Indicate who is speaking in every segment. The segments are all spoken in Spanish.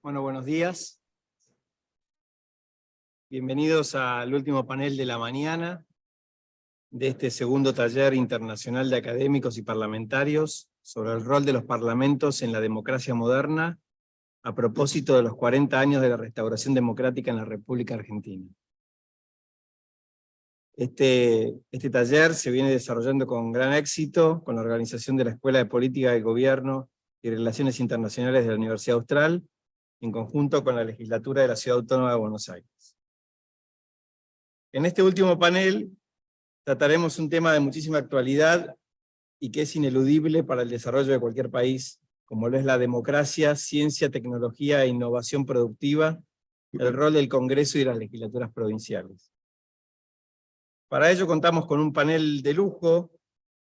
Speaker 1: Bueno, buenos días. Bienvenidos al último panel de la mañana de este segundo taller internacional de académicos y parlamentarios sobre el rol de los parlamentos en la democracia moderna a propósito de los 40 años de la restauración democrática en la República Argentina. Este taller se viene desarrollando con gran éxito con la organización de la Escuela de Política de Gobierno y Relaciones Internacionales de la Universidad Austral, en conjunto con la legislatura de la Ciudad Autónoma de Buenos Aires. En este último panel trataremos un tema de muchísima actualidad y que es ineludible para el desarrollo de cualquier país, como lo es la democracia, ciencia, tecnología e innovación productiva, el rol del Congreso y las legislaturas provinciales. Para ello contamos con un panel de lujo,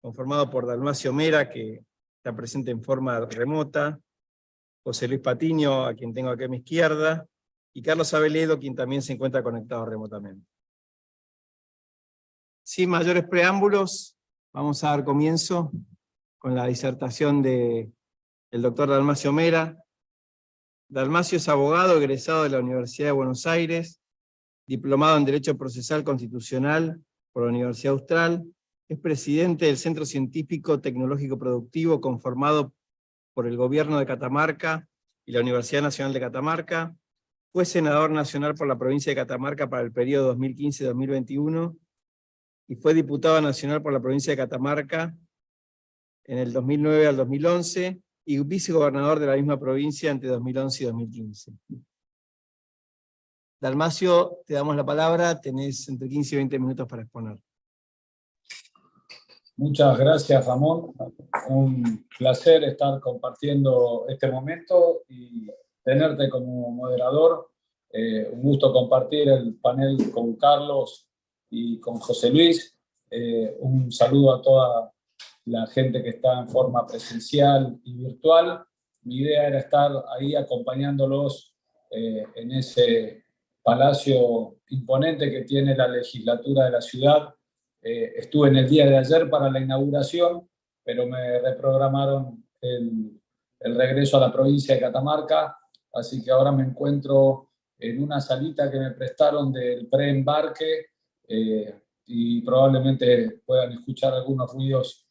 Speaker 1: conformado por Dalmacio Mera, que está presente en forma remota, José Luis Patiño, a quien tengo aquí a mi izquierda, y Carlos Aveledo, quien también se encuentra conectado remotamente. Sin mayores preámbulos, vamos a dar comienzo con la disertación del doctor Dalmacio Mera. Dalmacio es abogado egresado de la Universidad de Buenos Aires, diplomado en Derecho Procesal Constitucional por la Universidad Austral, es presidente del Centro Científico Tecnológico Productivo conformado por el Gobierno de Catamarca y la Universidad Nacional de Catamarca, fue senador nacional por la provincia de Catamarca para el periodo 2015-2021, y fue diputado nacional por la provincia de Catamarca en el 2009 al 2011, y vicegobernador de la misma provincia entre 2011 y 2015. Dalmacio, te damos la palabra, tenés entre 15 y 20 minutos para exponer.
Speaker 2: Muchas gracias, Ramón. Un placer estar compartiendo este momento y tenerte como moderador. Un gusto compartir el panel con Carlos y con José Luis. Un saludo a toda la gente que está en forma presencial y virtual. Mi idea era estar ahí acompañándolos en ese palacio imponente que tiene la legislatura de la ciudad. Estuve en el día de ayer para la inauguración, pero me reprogramaron el regreso a la provincia de Catamarca, así que ahora me encuentro en una salita que me prestaron del preembarque, y probablemente puedan escuchar algunos ruidos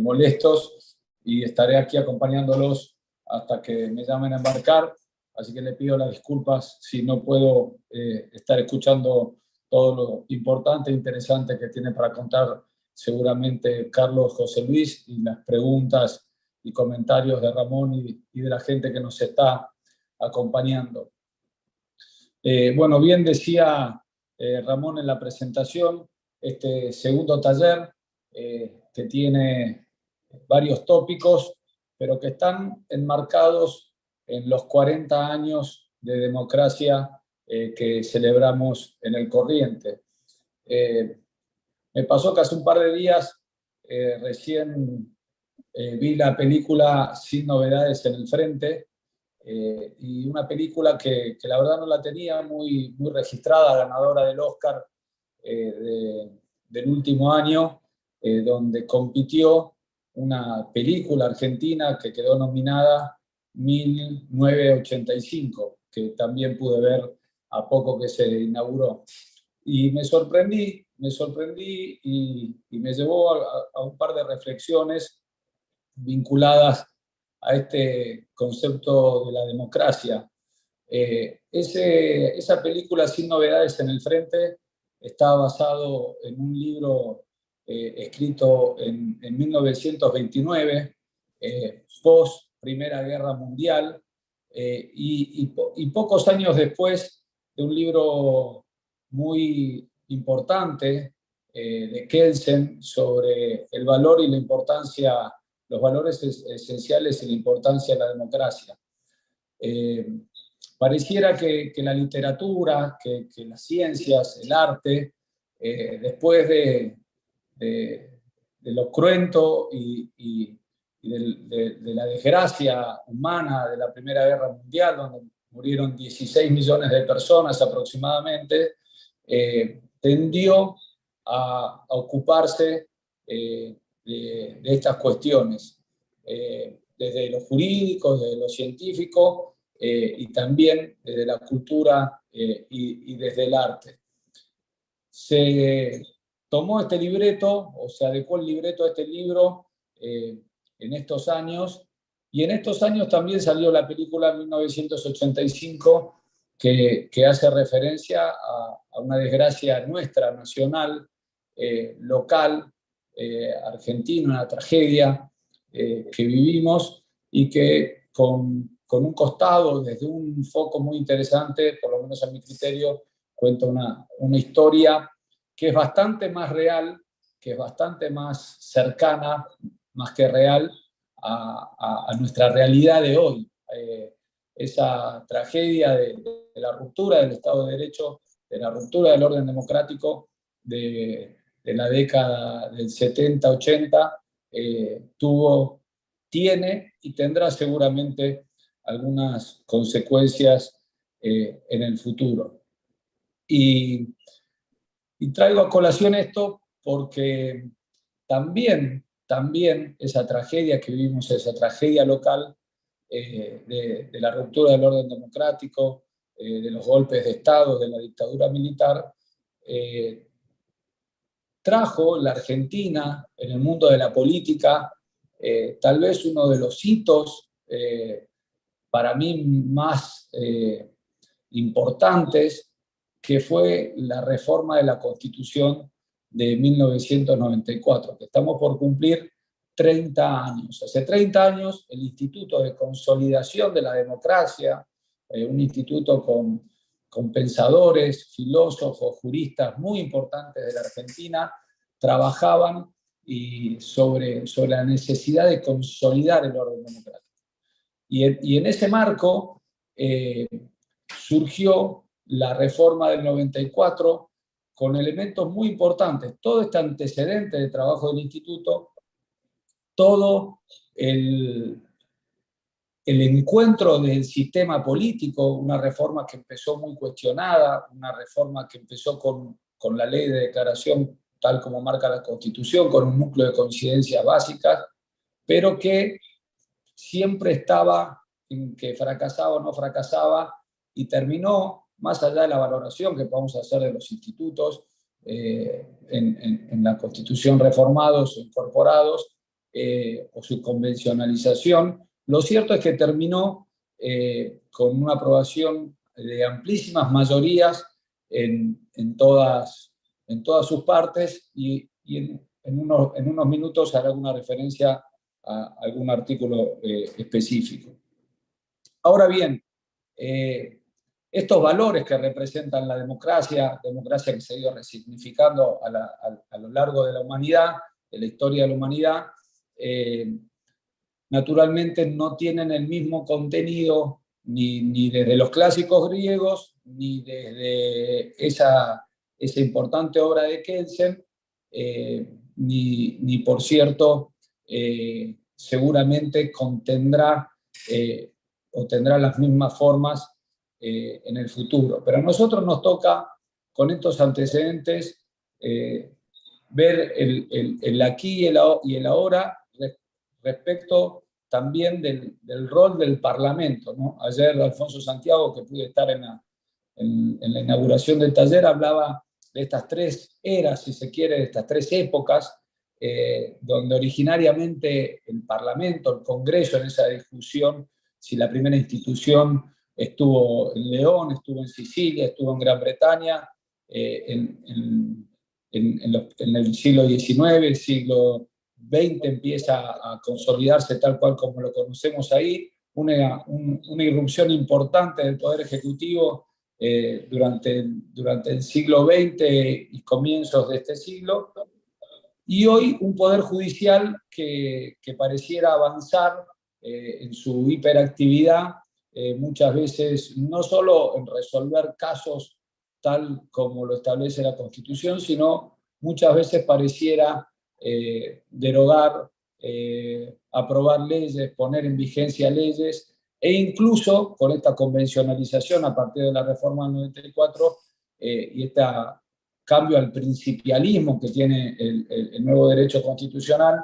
Speaker 2: molestos, y estaré aquí acompañándolos hasta que me llamen a embarcar, así que le pido las disculpas si no puedo estar escuchando todo lo importante e interesante que tiene para contar seguramente Carlos, José Luis, y las preguntas y comentarios de Ramón y de la gente que nos está acompañando. Bueno, bien decía Ramón en la presentación, este segundo taller que tiene varios tópicos, pero que están enmarcados en los 40 años de democracia que celebramos en el Corriente. Me pasó que hace un par de días recién vi la película Sin Novedades en el Frente, y una película que la verdad no la tenía muy registrada, ganadora del Oscar del último año, donde compitió una película argentina que quedó nominada 1985, que también pude ver a poco que se inauguró. Y me sorprendí y me llevó a un par de reflexiones vinculadas a este concepto de la democracia. Esa película Sin Novedades en el Frente está basado en un libro escrito en 1929, post Primera Guerra Mundial, y pocos años después de un libro muy importante de Kelsen sobre el valor y la importancia, los valores esenciales y la importancia de la democracia. Pareciera que la literatura, que las ciencias, el arte, después de lo cruento y de la desgracia humana de la Primera Guerra Mundial, donde murieron 16 millones de personas aproximadamente, tendió a ocuparse de estas cuestiones, desde lo jurídico, desde lo científico, y también desde la cultura y desde el arte. Se tomó este libreto, o se adecuó el libreto a este libro en estos años, y en estos años también salió la película 1985, que hace referencia a una desgracia nuestra, nacional, local, argentina, una tragedia que vivimos, y que con un costado, desde un foco muy interesante, por lo menos a mi criterio, cuenta una historia que es bastante más real, que es bastante más cercana, más que real, a nuestra realidad de hoy. Esa tragedia de la ruptura del Estado de Derecho, de la ruptura del orden democrático de la década del 70-80, tiene y tendrá seguramente algunas consecuencias en el futuro. Y traigo a colación esto porque también esa tragedia que vivimos, esa tragedia local de la ruptura del orden democrático, de los golpes de Estado, de la dictadura militar, trajo la Argentina en el mundo de la política tal vez uno de los hitos para mí más importantes, que fue la reforma de la Constitución de 1994, que estamos por cumplir 30 años. Hace 30 años el Instituto de Consolidación de la Democracia, un instituto con pensadores, filósofos, juristas muy importantes de la Argentina, trabajaban sobre la necesidad de consolidar el orden democrático. Y en ese marco surgió la reforma del 94 con elementos muy importantes. Todo este antecedente de trabajo del instituto, todo el encuentro del sistema político, una reforma que empezó muy cuestionada, una reforma que empezó con la ley de declaración tal como marca la Constitución, con un núcleo de coincidencias básicas, pero que siempre estaba en que fracasaba o no fracasaba, y terminó, más allá de la valoración que podemos hacer de los institutos en la Constitución reformados o incorporados, o su convencionalización, lo cierto es que terminó con una aprobación de amplísimas mayorías en todas sus partes, y en unos minutos haré una referencia a algún artículo específico. Ahora bien, estos valores que representan la democracia que se ha ido resignificando a lo largo de la humanidad, de la historia de la humanidad, naturalmente no tienen el mismo contenido ni desde los clásicos griegos, ni desde esa importante obra de Kelsen, ni por cierto, seguramente contendrá o tendrá las mismas formas en el futuro. Pero a nosotros nos toca, con estos antecedentes, ver el aquí y el ahora respecto también del rol del Parlamento, ¿no? Ayer Alfonso Santiago, que pude estar en la inauguración del taller, hablaba de estas tres eras, si se quiere, de estas tres épocas, donde originariamente el Parlamento, el Congreso, en esa discusión, si la primera institución estuvo en León, estuvo en Sicilia, estuvo en Gran Bretaña, en el siglo XIX, el siglo XX empieza a consolidarse tal cual como lo conocemos ahí, una irrupción importante del Poder Ejecutivo durante el siglo XX y comienzos de este siglo, y hoy un Poder Judicial que pareciera avanzar en su hiperactividad, muchas veces no solo en resolver casos tal como lo establece la Constitución, sino muchas veces pareciera derogar, aprobar leyes, poner en vigencia leyes, e incluso con esta convencionalización a partir de la reforma del 94 y este cambio al principialismo que tiene el nuevo derecho constitucional,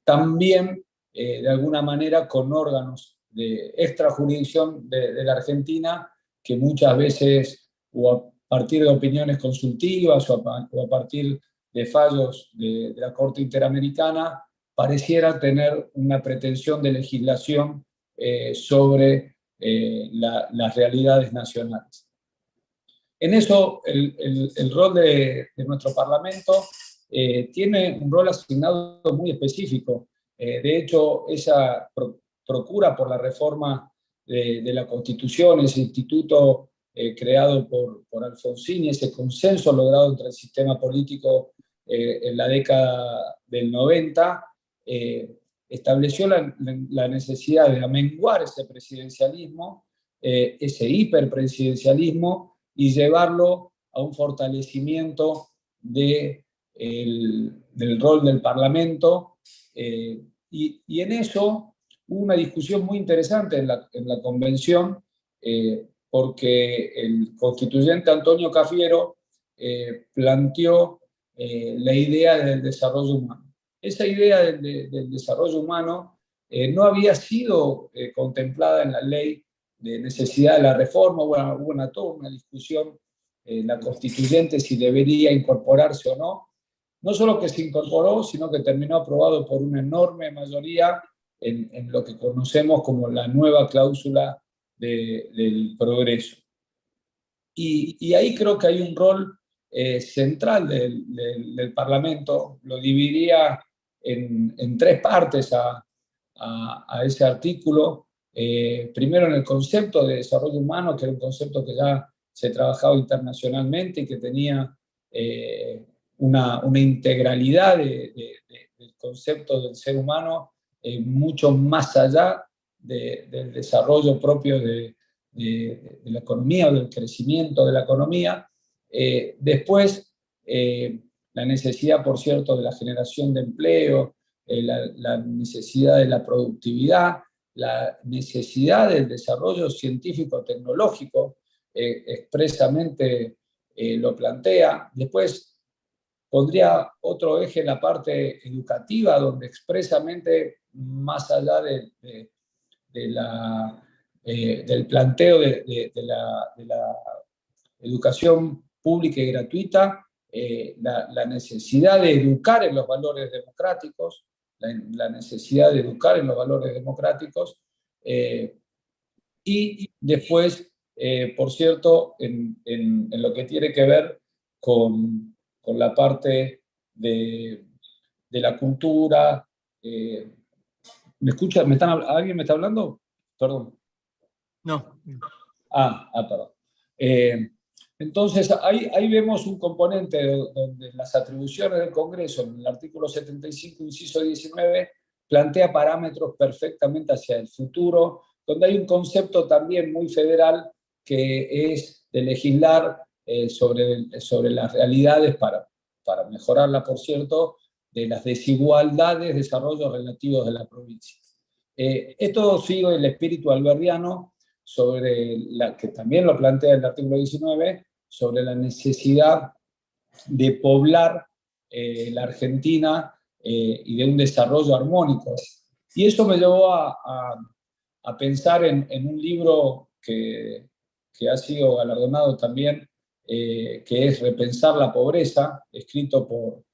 Speaker 2: también de alguna manera con órganos de extrajurisdicción de la Argentina, que muchas veces, o a partir de opiniones consultivas o a partir de fallos de la Corte Interamericana, pareciera tener una pretensión de legislación sobre las realidades nacionales. En eso, el rol de nuestro Parlamento tiene un rol asignado muy específico. De hecho, esa procura por la reforma de la Constitución, ese instituto creado por Alfonsín, ese consenso logrado entre el sistema político en la década del 90, estableció la necesidad de amenguar ese presidencialismo, ese hiperpresidencialismo, y llevarlo a un fortalecimiento del rol del Parlamento. Y en eso hubo una discusión muy interesante en la convención, porque el constituyente Antonio Cafiero planteó la idea del desarrollo humano. Esa idea del desarrollo humano no había sido contemplada en la ley de necesidad de la reforma. Hubo toda una discusión en la constituyente si debería incorporarse o no. No solo que se incorporó, sino que terminó aprobado por una enorme mayoría en lo que conocemos como la nueva cláusula del progreso. Y ahí creo que hay un rol central del Parlamento. Lo dividiría en tres partes a ese artículo. Primero, en el concepto de desarrollo humano, que era un concepto que ya se trabajaba internacionalmente y que tenía una integralidad del concepto del ser humano mucho más allá del desarrollo propio de la economía o del crecimiento de la economía. Después, la necesidad, por cierto, de la generación de empleo, la necesidad de la productividad, la necesidad del desarrollo científico-tecnológico, expresamente lo plantea. Después pondría otro eje en la parte educativa, donde expresamente, más allá del planteo de la educación pública y gratuita, la necesidad de educar en los valores democráticos, la necesidad de educar en los valores democráticos, y después, por cierto, en lo que tiene que ver con la parte de la cultura. ¿Me escucha? ¿Alguien me está hablando? Perdón.
Speaker 1: No.
Speaker 2: Perdón. Entonces, ahí vemos un componente donde las atribuciones del Congreso, en el artículo 75, inciso 19, plantea parámetros perfectamente hacia el futuro, donde hay un concepto también muy federal que es de legislar sobre las realidades para mejorarla, por cierto, de las desigualdades, desarrollos relativos de la provincia. Esto sigue el espíritu alberdiano, que también lo plantea el artículo 19, sobre la necesidad de poblar la Argentina y de un desarrollo armónico. Y eso me llevó a pensar en un libro que ha sido galardonado también, que es Repensar la pobreza, escrito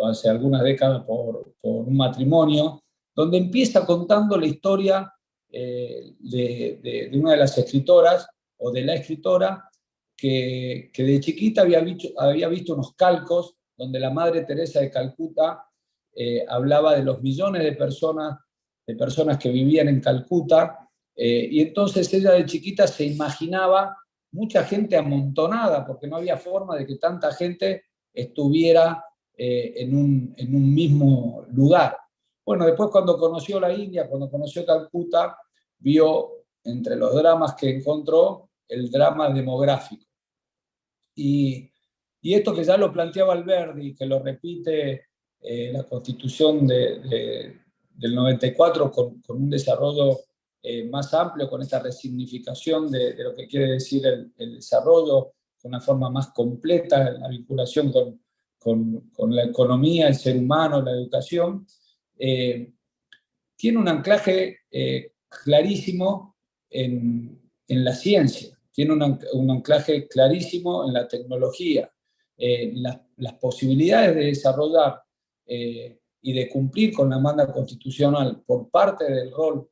Speaker 2: hace algunas décadas por un matrimonio, donde empieza contando la historia de una de las escritoras, o de la escritora, que de chiquita había visto unos calcos donde la Madre Teresa de Calcuta hablaba de los millones de personas que vivían en Calcuta, y entonces ella de chiquita se imaginaba mucha gente amontonada, porque no había forma de que tanta gente estuviera en un mismo lugar. Bueno, después cuando conoció la India, cuando conoció Calcuta, vio entre los dramas que encontró el drama demográfico. Y esto que ya lo planteaba Alberdi, que lo repite la Constitución del 94 con un desarrollo más amplio, con esta resignificación de lo que quiere decir el desarrollo, con una forma más completa, la vinculación con la economía, el ser humano, la educación, tiene un anclaje clarísimo en la ciencia, tiene un anclaje clarísimo en la tecnología. Las posibilidades de desarrollar y de cumplir con la demanda constitucional por parte del rol,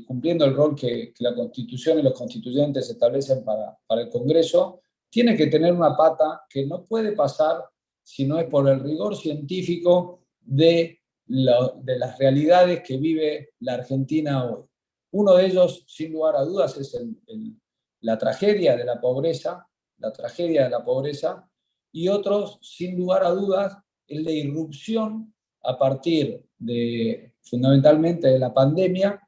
Speaker 2: cumpliendo el rol que la Constitución y los constituyentes establecen para el Congreso, tiene que tener una pata que no puede pasar si no es por el rigor científico de las realidades que vive la Argentina hoy. Uno de ellos, sin lugar a dudas, es la tragedia de la pobreza, y otros, sin lugar a dudas, el de irrupción a partir fundamentalmente de la pandemia,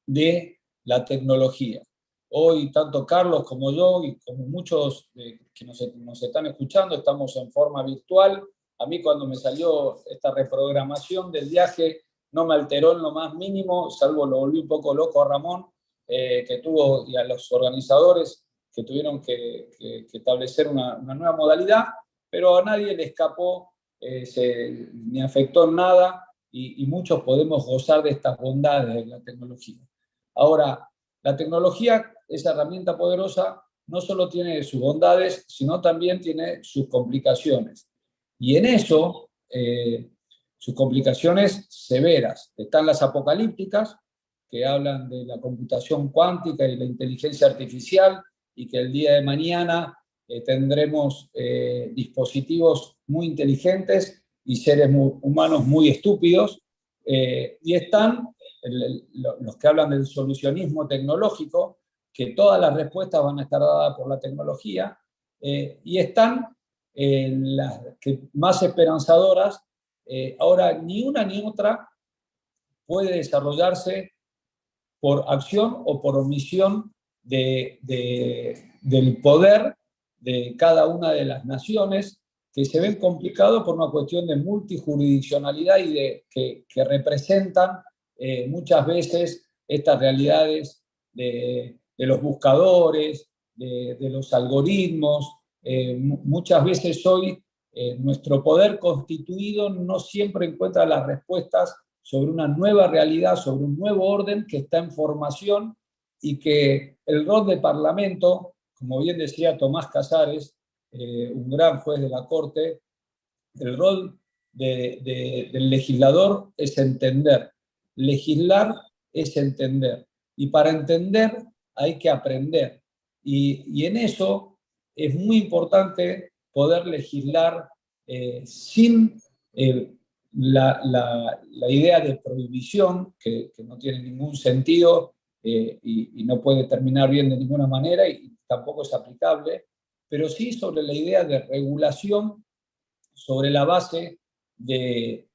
Speaker 2: de la tecnología. Hoy, tanto Carlos como yo, y como muchos que nos están escuchando, estamos en forma virtual. A mí, cuando me salió esta reprogramación del viaje, no me alteró en lo más mínimo, salvo lo volví un poco loco a Ramón, que tuvo, y a los organizadores que tuvieron que establecer una nueva modalidad, pero a nadie le escapó, ni afectó en nada, y muchos podemos gozar de estas bondades de la tecnología. Ahora, la tecnología, esa herramienta poderosa, no solo tiene sus bondades, sino también tiene sus complicaciones. Y en eso, sus complicaciones severas. Están las apocalípticas, que hablan de la computación cuántica y la inteligencia artificial, y que el día de mañana tendremos dispositivos muy inteligentes y seres humanos muy estúpidos. Y están los que hablan del solucionismo tecnológico, que todas las respuestas van a estar dadas por la tecnología, y están las que más esperanzadoras. Ahora, ni una ni otra puede desarrollarse por acción o por omisión del poder de cada una de las naciones, que se ven complicados por una cuestión de multijurisdiccionalidad y que representan muchas veces estas realidades de los buscadores, de los algoritmos. Muchas veces hoy nuestro poder constituido no siempre encuentra las respuestas sobre una nueva realidad, sobre un nuevo orden que está en formación, y que el rol del Parlamento, como bien decía Tomás Casares, un gran juez de la Corte, el rol del legislador es entender. Legislar es entender. Y para entender hay que aprender. Y en eso es muy importante poder legislar sin la idea de prohibición, que no tiene ningún sentido y no puede terminar bien de ninguna manera, y tampoco es aplicable, pero sí sobre la idea de regulación sobre la base de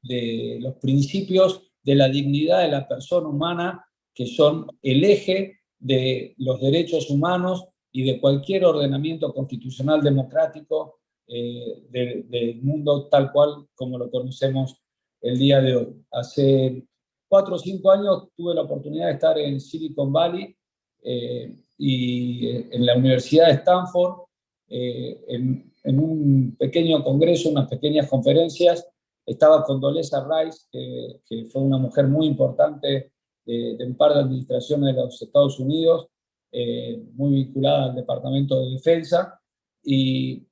Speaker 2: los principios de la dignidad de la persona humana, que son el eje de los derechos humanos y de cualquier ordenamiento constitucional democrático del mundo tal cual como lo conocemos el día de hoy. Hace 4 o 5 años tuve la oportunidad de estar en Silicon Valley y en la Universidad de Stanford, en un pequeño congreso, unas pequeñas conferencias. Estaba Condoleezza Rice, que fue una mujer muy importante de un par de administraciones de los Estados Unidos, muy vinculada al Departamento de Defensa, y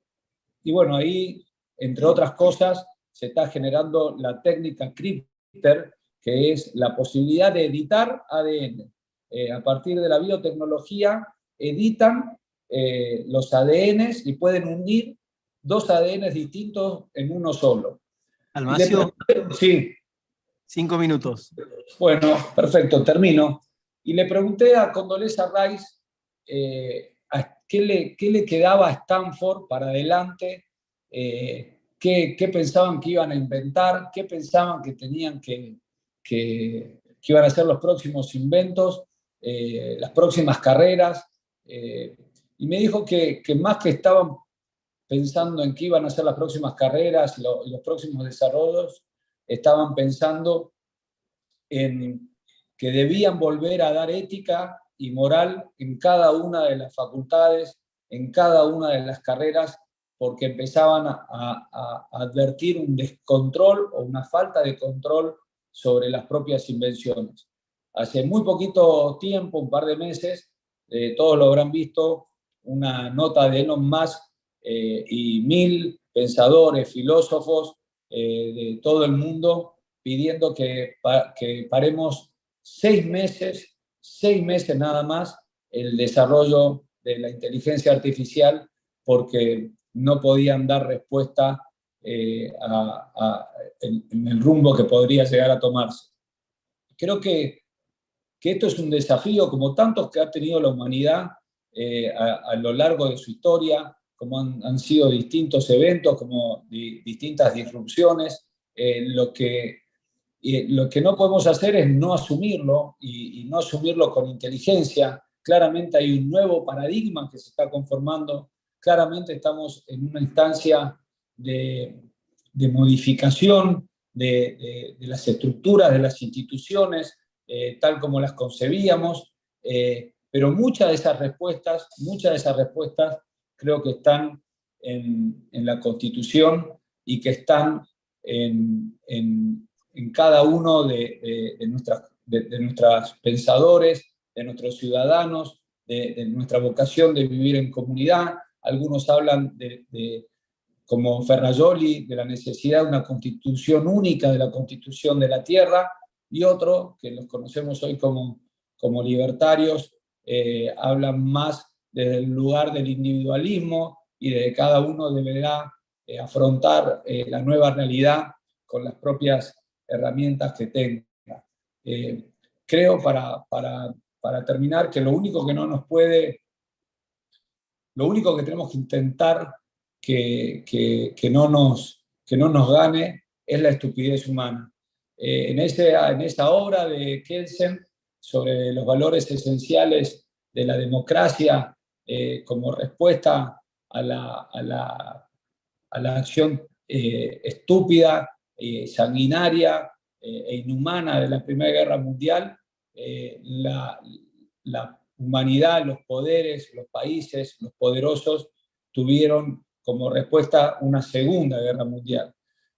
Speaker 2: bueno, ahí, entre otras cosas, se está generando la técnica CRISPR, que es la posibilidad de editar ADN. A partir de la biotecnología, editan los ADNs y pueden unir 2 ADNs distintos en uno solo.
Speaker 1: Almacio,
Speaker 2: sí.
Speaker 1: 5 minutos.
Speaker 2: Bueno, perfecto, termino. Y le pregunté a Condoleezza Rice qué le quedaba a Stanford para adelante, qué pensaban que iban a inventar, qué pensaban que tenían que iban a ser los próximos inventos, las próximas carreras. Y me dijo que más que estaban pensando en qué iban a ser las próximas carreras y los próximos desarrollos, estaban pensando en que debían volver a dar ética y moral en cada una de las facultades, en cada una de las carreras, porque empezaban a advertir un descontrol o una falta de control sobre las propias invenciones. hace muy poquito tiempo, un par de meses, todos lo habrán visto, una nota de Elon Musk y 1000 pensadores, filósofos de todo el mundo pidiendo que paremos 6 meses nada más el desarrollo de la inteligencia artificial porque no podían dar respuesta en el rumbo que podría llegar a tomarse. Creo que esto es un desafío, como tantos que ha tenido la humanidad a lo largo de su historia, como han sido distintos eventos, como distintas disrupciones. Lo que no podemos hacer es no asumirlo y no asumirlo con inteligencia. Claramente hay un nuevo paradigma que se está conformando, claramente estamos en una instancia de modificación de las estructuras de las instituciones, tal como las concebíamos, pero muchas de esas respuestas creo que están en la Constitución y que están en cada uno de nuestros pensadores, de nuestros ciudadanos, de nuestra vocación de vivir en comunidad. Algunos hablan como Ferrajoli, de la necesidad de una constitución única, de la constitución de la tierra, y otros, que los conocemos hoy como libertarios, hablan más desde el lugar del individualismo y de que cada uno deberá afrontar la nueva realidad con las propias herramientas que tenga. Creo, para terminar, que lo único que tenemos que intentar que no nos gane es la estupidez humana. En esa obra de Kelsen sobre los valores esenciales de la democracia como respuesta a la acción estúpida, sanguinaria e inhumana de la Primera Guerra Mundial, la humanidad, los poderes, los países, los poderosos tuvieron como respuesta una Segunda Guerra Mundial.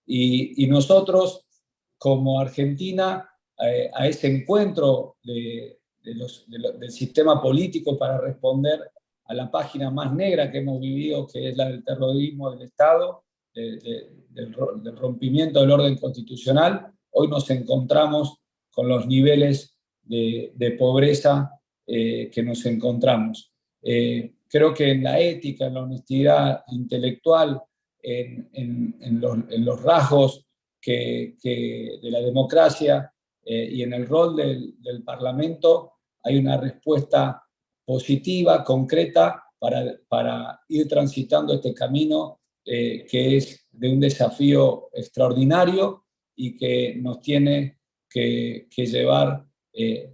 Speaker 2: Y nosotros, como Argentina, a ese encuentro del sistema político para responder a la página más negra que hemos vivido, que es la del terrorismo del Estado, del rompimiento del orden constitucional, hoy nos encontramos con los niveles de pobreza que nos encontramos. Creo que en la ética, en la honestidad intelectual, en los rasgos de la democracia y en el rol del Parlamento, hay una respuesta positiva, concreta, para ir transitando este camino que es de un desafío extraordinario y que nos tiene que llevar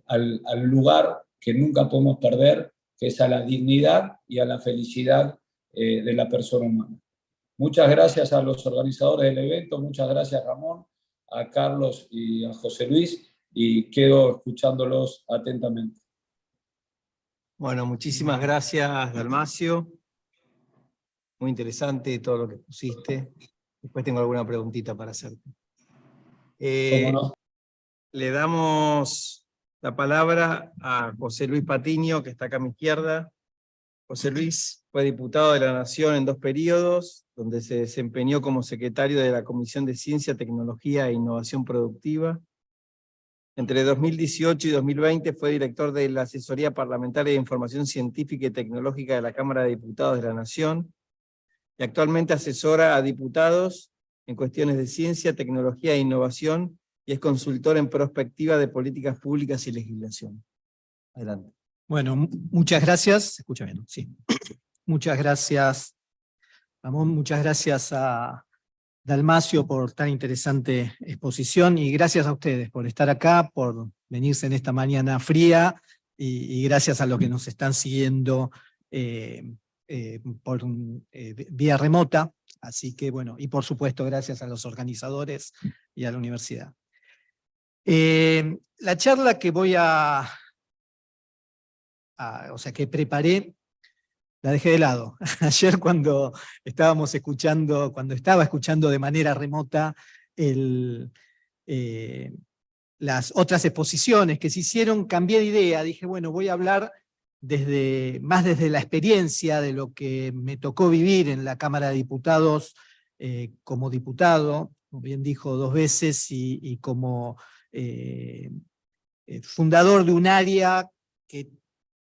Speaker 2: al lugar que nunca podemos perder, que es a la dignidad y a la felicidad de la persona humana. Muchas gracias a los organizadores del evento, muchas gracias Ramón, a Carlos y a José Luis, y quedo escuchándolos atentamente.
Speaker 1: Bueno, muchísimas gracias, Dalmacio. Muy interesante todo lo que pusiste. Después tengo alguna preguntita para hacerte.
Speaker 2: ¿Cómo no?
Speaker 1: Le damos la palabra a José Luis Patiño, que está acá a mi izquierda. José Luis fue diputado de la Nación en 2 periodos, donde se desempeñó como secretario de la Comisión de Ciencia, Tecnología e Innovación Productiva. Entre 2018 y 2020 fue director de la Asesoría Parlamentaria de Información Científica y Tecnológica de la Cámara de Diputados de la Nación, y actualmente asesora a diputados en cuestiones de ciencia, tecnología e innovación, y es consultor en perspectiva de políticas públicas y legislación. Adelante.
Speaker 3: Bueno, muchas gracias. ¿Se escucha bien? Sí. Muchas gracias, Ramón. Muchas gracias a Dalmacio por tan interesante exposición, y gracias a ustedes por estar acá, por venirse en esta mañana fría, y gracias a los que nos están siguiendo por vía remota. Así que bueno, y por supuesto gracias a los organizadores y a la universidad. La charla que que preparé, la dejé de lado. Ayer cuando estaba escuchando de manera remota las otras exposiciones que se hicieron, cambié de idea. Dije, bueno, voy a hablar más desde la experiencia de lo que me tocó vivir en la Cámara de Diputados como diputado, como bien dijo 2 veces, y como fundador de un área que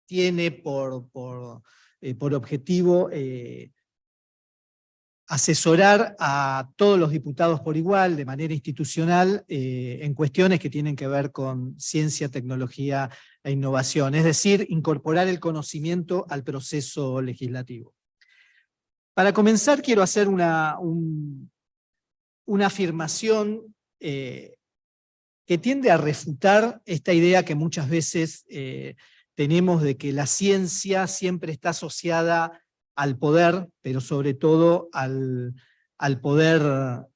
Speaker 3: tiene por objetivo asesorar a todos los diputados por igual, de manera institucional, en cuestiones que tienen que ver con ciencia, tecnología e innovación, es decir, incorporar el conocimiento al proceso legislativo. Para comenzar, quiero hacer una afirmación que tiende a refutar esta idea que muchas veces tenemos de que la ciencia siempre está asociada al poder, pero sobre todo al poder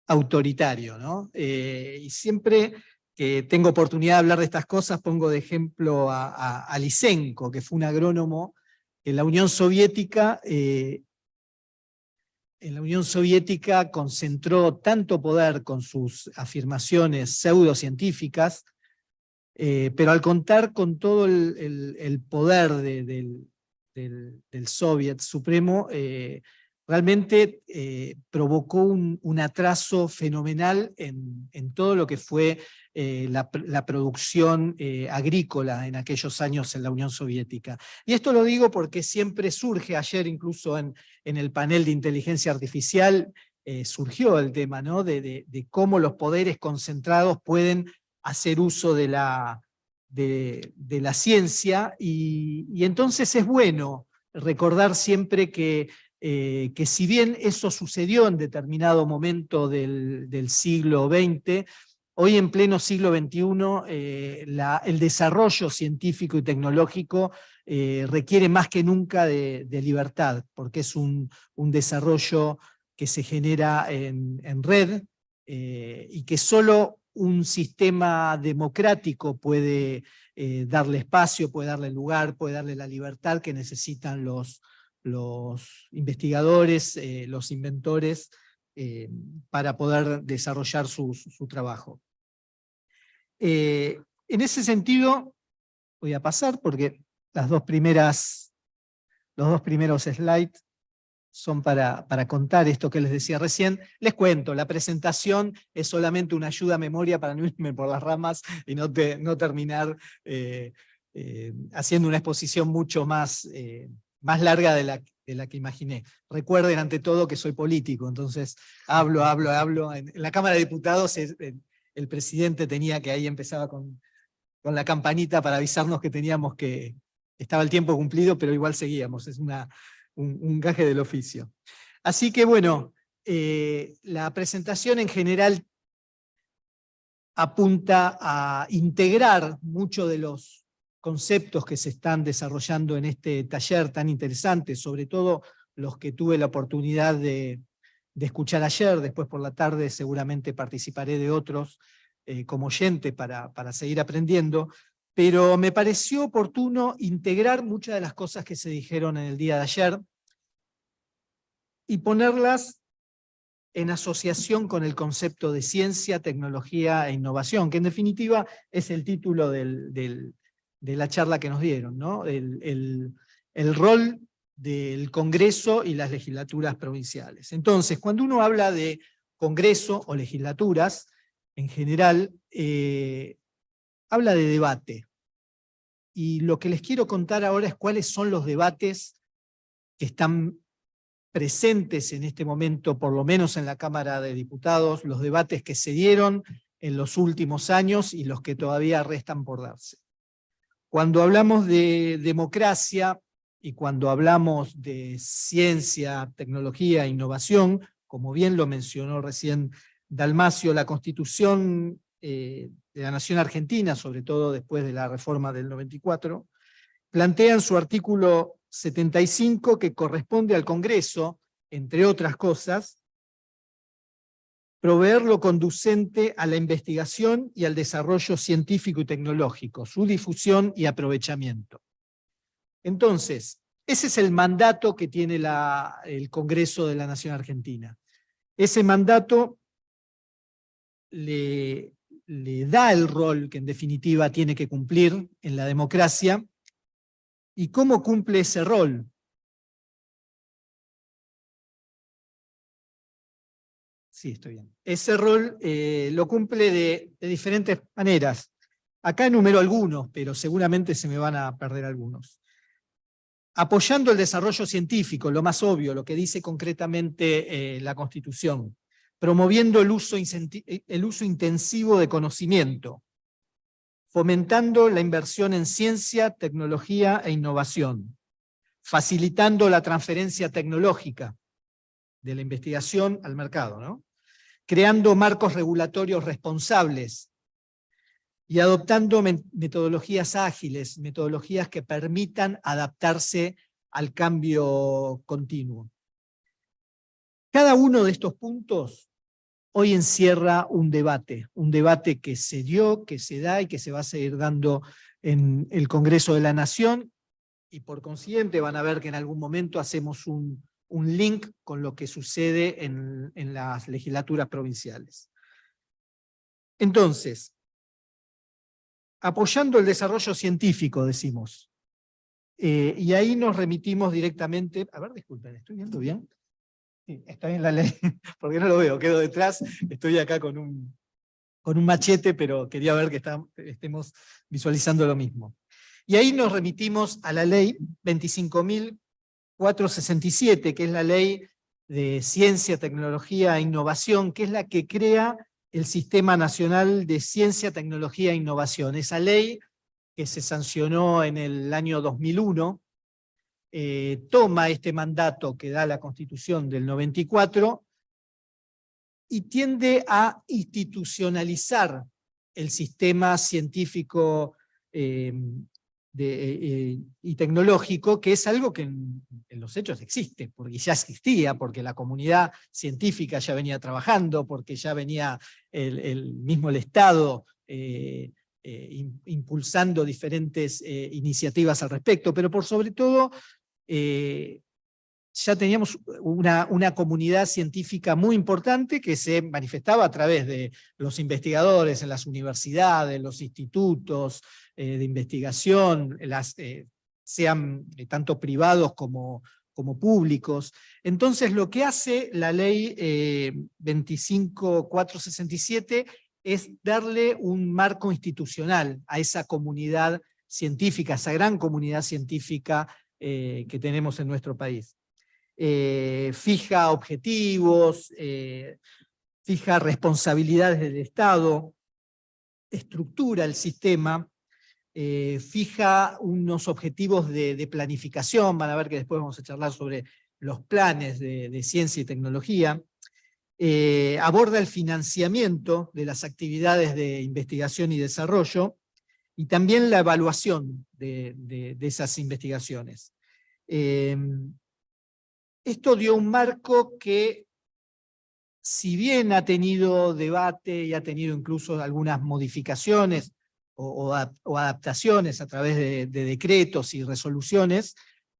Speaker 3: autoritario, ¿no? Y siempre que tengo oportunidad de hablar de estas cosas, pongo de ejemplo a Lysenko, que fue un agrónomo que en la Unión Soviética concentró tanto poder con sus afirmaciones pseudocientíficas, pero al contar con todo el poder del Soviet Supremo, realmente provocó un atraso fenomenal en todo lo que fue la producción agrícola en aquellos años en la Unión Soviética. Y esto lo digo porque siempre surge, ayer incluso en el panel de inteligencia artificial, surgió el tema, ¿no? de cómo los poderes concentrados pueden hacer uso de la ciencia, y entonces es bueno recordar siempre que si bien eso sucedió en determinado momento del siglo XX, hoy en pleno siglo XXI el desarrollo científico y tecnológico requiere más que nunca de libertad, porque es un desarrollo que se genera en red, y que solo un sistema democrático puede darle espacio, puede darle lugar, puede darle la libertad que necesitan los investigadores, los inventores, para poder desarrollar su trabajo. En ese sentido, voy a pasar porque los dos primeros slides son para contar esto que les decía recién. Les cuento, la presentación es solamente una ayuda a memoria para no irme por las ramas y no terminar haciendo una exposición mucho más larga de la que imaginé. Recuerden ante todo que soy político, entonces hablo. En la Cámara de Diputados el presidente tenía que, ahí empezaba con la campanita para avisarnos que estaba el tiempo cumplido, pero igual seguíamos, es un gaje del oficio. Así que bueno, la presentación en general apunta a integrar muchos de los conceptos que se están desarrollando en este taller tan interesante, sobre todo los que tuve la oportunidad de escuchar ayer. Después por la tarde seguramente participaré de otros como oyente para seguir aprendiendo, pero me pareció oportuno integrar muchas de las cosas que se dijeron en el día de ayer y ponerlas en asociación con el concepto de ciencia, tecnología e innovación, que en definitiva es el título de la charla que nos dieron, ¿no? El rol del Congreso y las legislaturas provinciales. Entonces, cuando uno habla de Congreso o legislaturas, en general, habla de debate. Y lo que les quiero contar ahora es cuáles son los debates que están presentes en este momento, por lo menos en la Cámara de Diputados, los debates que se dieron en los últimos años y los que todavía restan por darse. Cuando hablamos de democracia y cuando hablamos de ciencia, tecnología e innovación, como bien lo mencionó recién Dalmacio, la Constitución de la Nación Argentina, sobre todo después de la reforma del 94, plantea en su artículo 75 que corresponde al Congreso, entre otras cosas, proveer lo conducente a la investigación y al desarrollo científico y tecnológico, su difusión y aprovechamiento. Entonces, ese es el mandato que tiene el Congreso de la Nación Argentina. Ese mandato le le da el rol que en definitiva tiene que cumplir en la democracia, y cómo cumple ese rol. Sí, estoy bien. Ese rol lo cumple de diferentes maneras. Acá enumero algunos, pero seguramente se me van a perder algunos. Apoyando el desarrollo científico, lo más obvio, lo que dice concretamente la Constitución. Promoviendo el uso intensivo de conocimiento. Fomentando la inversión en ciencia, tecnología e innovación. Facilitando la transferencia tecnológica de la investigación al mercado, ¿no? Creando marcos regulatorios responsables y adoptando metodologías ágiles, metodologías que permitan adaptarse al cambio continuo. Cada uno de estos puntos hoy encierra un debate que se dio, que se da y que se va a seguir dando en el Congreso de la Nación, y por consiguiente van a ver que en algún momento hacemos un link con lo que sucede en las legislaturas provinciales. Entonces, apoyando el desarrollo científico, decimos, y ahí nos remitimos directamente, a ver, disculpen, ¿estoy viendo bien? Sí, está bien la ley, porque no lo veo, quedo detrás, estoy acá con un machete, pero quería ver que estemos visualizando lo mismo. Y ahí nos remitimos a la ley 25.467, que es la ley de ciencia, tecnología e innovación, que es la que crea el Sistema Nacional de Ciencia, Tecnología e Innovación. Esa ley, que se sancionó en el año 2001, toma este mandato que da la Constitución del 94 y tiende a institucionalizar el sistema científico y tecnológico, que es algo que en los hechos existe, porque ya existía, porque la comunidad científica ya venía trabajando, porque ya venía el Estado impulsando diferentes iniciativas al respecto, pero por sobre todo ya teníamos una comunidad científica muy importante que se manifestaba a través de los investigadores en las universidades, los institutos de investigación, sean tanto privados como públicos. Entonces lo que hace la ley 25.467 es darle un marco institucional a esa comunidad científica, a esa gran comunidad científica que tenemos en nuestro país. Fija objetivos, fija responsabilidades del Estado, estructura el sistema, fija unos objetivos de planificación, van a ver que después vamos a charlar sobre los planes de ciencia y tecnología, aborda el financiamiento de las actividades de investigación y desarrollo, y también la evaluación de esas investigaciones. Esto dio un marco que, si bien ha tenido debate y ha tenido incluso algunas modificaciones o adaptaciones a través de decretos y resoluciones,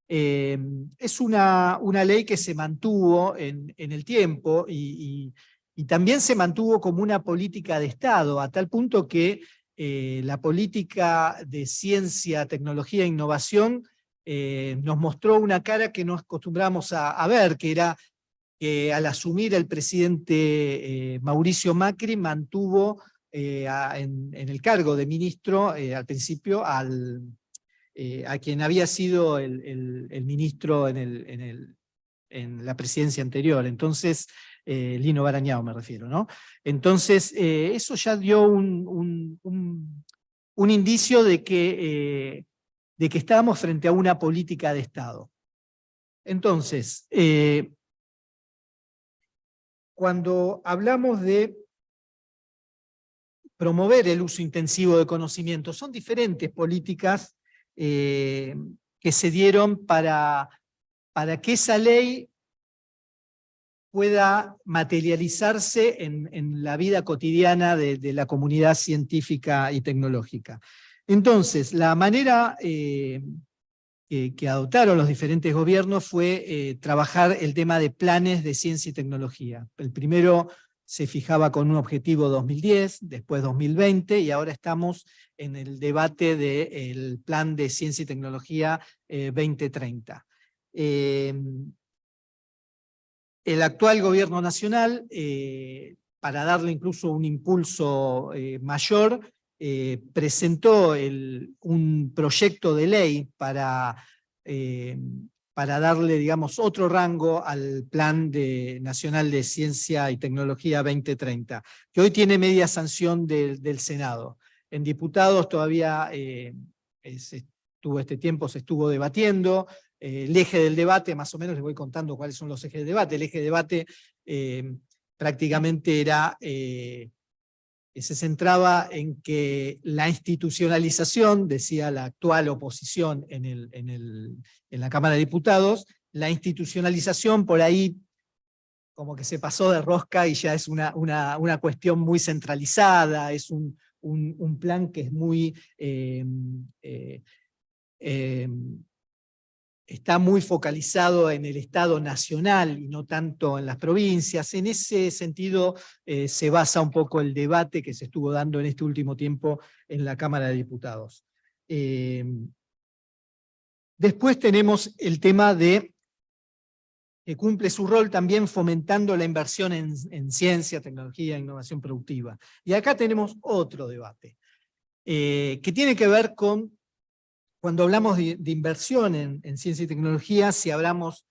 Speaker 3: es una ley que se mantuvo en el tiempo y también se mantuvo como una política de Estado, a tal punto que la política de ciencia, tecnología e innovación nos mostró una cara que no acostumbramos a ver, que era que al asumir el presidente Mauricio Macri mantuvo en el cargo de ministro al principio a quien había sido el ministro en la presidencia anterior, entonces Lino Barañao me refiero, ¿no? Entonces eso ya dio un indicio de que estábamos frente a una política de Estado. Entonces, cuando hablamos de promover el uso intensivo de conocimiento, son diferentes políticas que se dieron para que esa ley pueda materializarse en la vida cotidiana de la comunidad científica y tecnológica. Entonces, la manera que adoptaron los diferentes gobiernos fue trabajar el tema de planes de ciencia y tecnología. El primero se fijaba con un objetivo 2010, después 2020, y ahora estamos en el debate del Plan de Ciencia y Tecnología 2030. El actual gobierno nacional, para darle incluso un impulso mayor, presentó un proyecto de ley para darle, digamos, otro rango al Plan Nacional de Ciencia y Tecnología 2030, que hoy tiene media sanción del Senado. En diputados todavía este tiempo se estuvo debatiendo. El eje del debate, más o menos les voy contando cuáles son los ejes de debate. El eje de debate prácticamente se centraba en que la institucionalización, decía la actual oposición en la Cámara de Diputados, la institucionalización por ahí como que se pasó de rosca y ya es una cuestión muy centralizada, es un plan que es muy... está muy focalizado en el Estado nacional y no tanto en las provincias. En ese sentido se basa un poco el debate que se estuvo dando en este último tiempo en la Cámara de Diputados. Después tenemos el tema de que cumple su rol también fomentando la inversión en ciencia, tecnología e innovación productiva. Y acá tenemos otro debate, que tiene que ver con cuando hablamos de inversión en ciencia y tecnología, si hablamos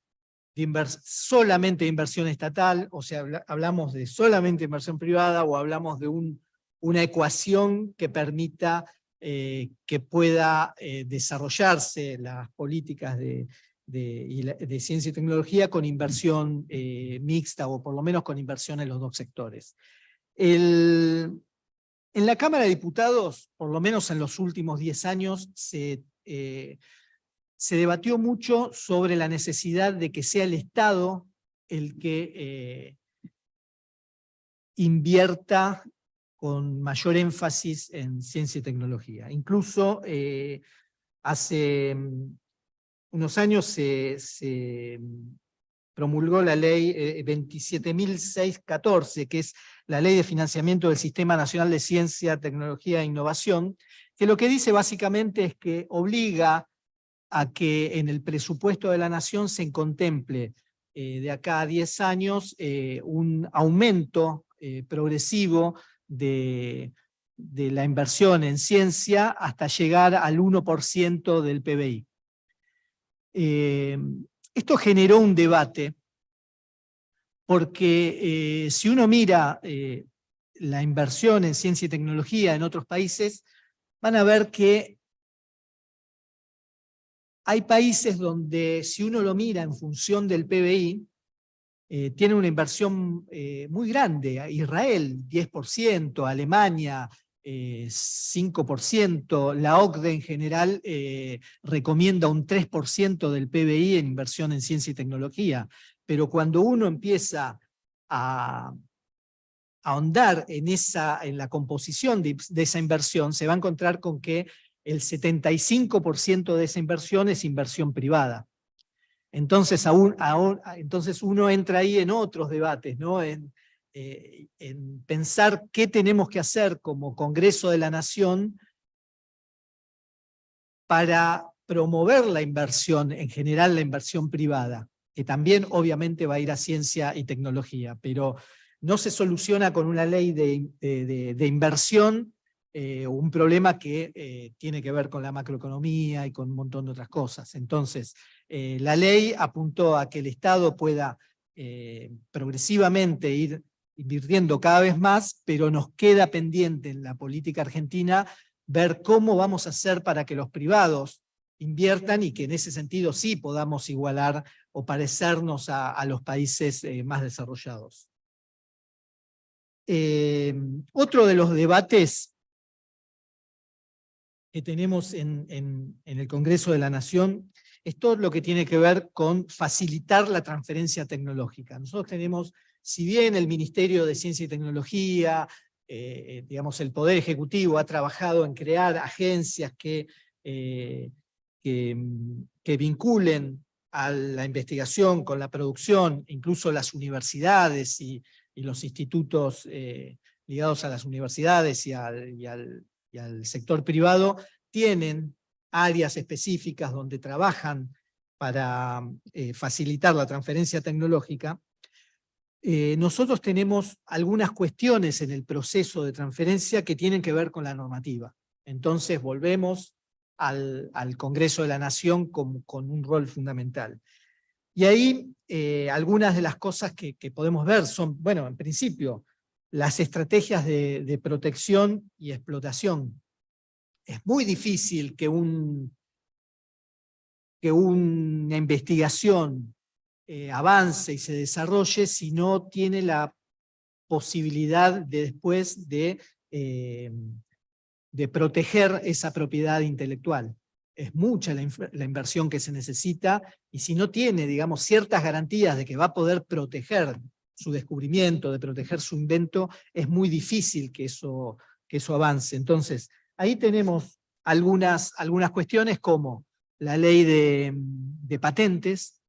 Speaker 3: solamente de inversión estatal, o sea, hablamos de solamente inversión privada, o hablamos de una ecuación que permita que pueda desarrollarse las políticas de ciencia y tecnología con inversión mixta, o por lo menos con inversión en los dos sectores. En la Cámara de Diputados, por lo menos en los últimos 10 años, se debatió mucho sobre la necesidad de que sea el Estado el que invierta con mayor énfasis en ciencia y tecnología. Incluso hace unos años se promulgó la ley 27.614, que es la Ley de Financiamiento del Sistema Nacional de Ciencia, Tecnología e Innovación, que lo que dice básicamente es que obliga a que en el presupuesto de la Nación se contemple de acá a 10 años un aumento progresivo de la inversión en ciencia hasta llegar al 1% del PBI. Esto generó un debate porque si uno mira la inversión en ciencia y tecnología en otros países, van a ver que hay países donde, si uno lo mira en función del PBI, tiene una inversión muy grande. Israel, 10%, Alemania, 5%, la OCDE en general recomienda un 3% del PBI en inversión en ciencia y tecnología. Pero cuando uno empieza a ahondar en la composición de esa inversión, se va a encontrar con que el 75% de esa inversión es inversión privada. Entonces, entonces uno entra ahí en otros debates, ¿no? En pensar qué tenemos que hacer como Congreso de la Nación para promover la inversión, en general la inversión privada, que también obviamente va a ir a ciencia y tecnología, pero no se soluciona con una ley de inversión un problema que tiene que ver con la macroeconomía y con un montón de otras cosas. Entonces, la ley apuntó a que el Estado pueda progresivamente ir invirtiendo cada vez más, pero nos queda pendiente en la política argentina ver cómo vamos a hacer para que los privados inviertan y que en ese sentido sí podamos igualar o parecernos a los países más desarrollados. Otro de los debates que tenemos en el Congreso de la Nación es todo lo que tiene que ver con facilitar la transferencia tecnológica. Nosotros tenemos, si bien el Ministerio de Ciencia y Tecnología, digamos, el Poder Ejecutivo ha trabajado en crear agencias que vinculen a la investigación con la producción, incluso las universidades y y los institutos ligados a las universidades y al sector privado tienen áreas específicas donde trabajan para facilitar la transferencia tecnológica. Nosotros tenemos algunas cuestiones en el proceso de transferencia que tienen que ver con la normativa. Entonces volvemos al Congreso de la Nación con un rol fundamental. Y ahí algunas de las cosas que podemos ver son, bueno, en principio, las estrategias de protección y explotación. Es muy difícil que una investigación avance y se desarrolle si no tiene la posibilidad de después de proteger esa propiedad intelectual. Es mucha la inversión que se necesita, y si no tiene, digamos, ciertas garantías de que va a poder proteger su descubrimiento, de proteger su invento, es muy difícil que eso avance. Entonces, ahí tenemos algunas cuestiones como la ley de patentes.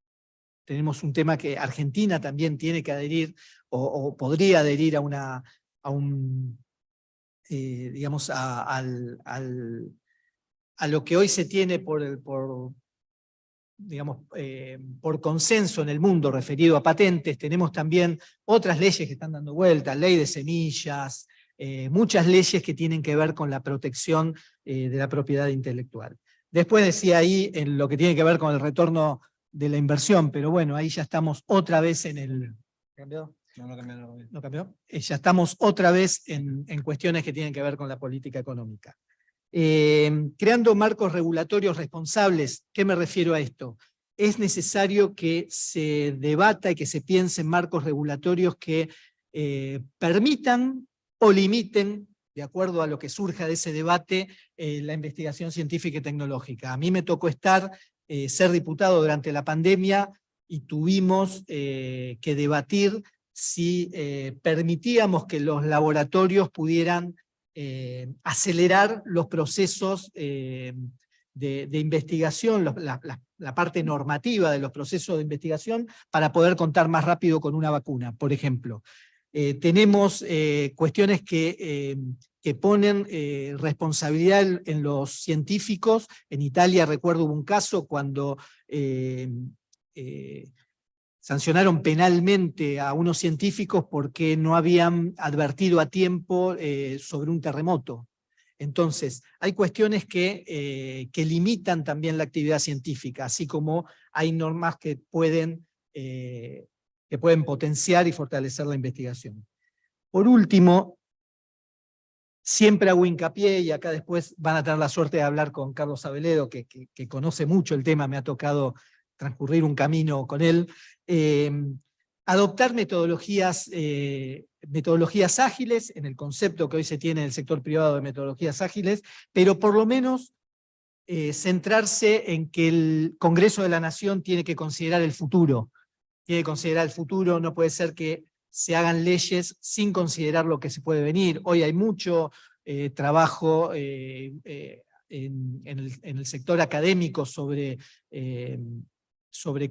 Speaker 3: Tenemos un tema que Argentina también tiene que adherir, o podría adherir digamos, a lo que hoy se tiene por consenso en el mundo referido a patentes. Tenemos también otras leyes que están dando vuelta, ley de semillas, muchas leyes que tienen que ver con la protección de la propiedad intelectual. Después decía ahí en lo que tiene que ver con el retorno de la inversión, pero bueno, ahí ya estamos otra vez en el... ¿Cambió? ¿No cambió? Ya estamos otra vez en cuestiones que tienen que ver con la política económica. Creando marcos regulatorios responsables. ¿Qué me refiero a esto? Es necesario que se debata y que se piense en marcos regulatorios que permitan o limiten, de acuerdo a lo que surja de ese debate, la investigación científica y tecnológica. A mí me tocó ser diputado durante la pandemia y tuvimos que debatir si permitíamos que los laboratorios pudieran acelerar los procesos de investigación, la parte normativa de los procesos de investigación, para poder contar más rápido con una vacuna, por ejemplo. Tenemos cuestiones que ponen responsabilidad en los científicos. En Italia, recuerdo, hubo un caso cuando sancionaron penalmente a unos científicos porque no habían advertido a tiempo sobre un terremoto. Entonces, hay cuestiones que limitan también la actividad científica, así como hay normas que pueden potenciar y fortalecer la investigación. Por último, siempre hago hincapié, y acá después van a tener la suerte de hablar con Carlos Aveledo, que conoce mucho el tema, me ha tocado transcurrir un camino con él, adoptar metodologías ágiles, en el concepto que hoy se tiene en el sector privado de metodologías ágiles, pero por lo menos centrarse en que el Congreso de la Nación tiene que considerar el futuro. Tiene que considerar el futuro, no puede ser que se hagan leyes sin considerar lo que se puede venir. Hoy hay mucho trabajo en el sector académico sobre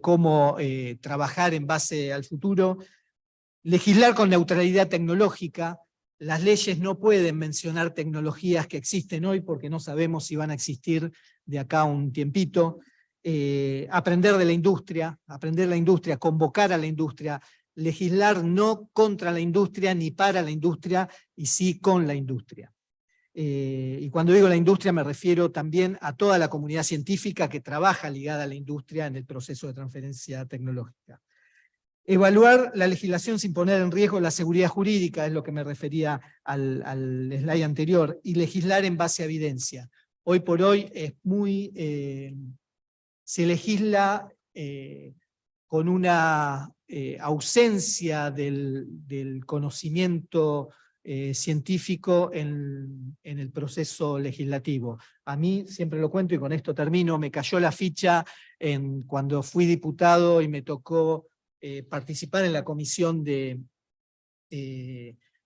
Speaker 3: cómo trabajar en base al futuro. Legislar con neutralidad tecnológica. Las leyes no pueden mencionar tecnologías que existen hoy porque no sabemos si van a existir de acá a un tiempito. Aprender de la industria, convocar a la industria, legislar no contra la industria ni para la industria, y sí con la industria. Y cuando digo la industria me refiero también a toda la comunidad científica que trabaja ligada a la industria en el proceso de transferencia tecnológica. Evaluar la legislación sin poner en riesgo la seguridad jurídica, es lo que me refería al slide anterior, y legislar en base a evidencia. Hoy por hoy es se legisla con una ausencia del conocimiento científico en el proceso legislativo. A mí, siempre lo cuento y con esto termino, me cayó la ficha cuando fui diputado y me tocó participar en la comisión en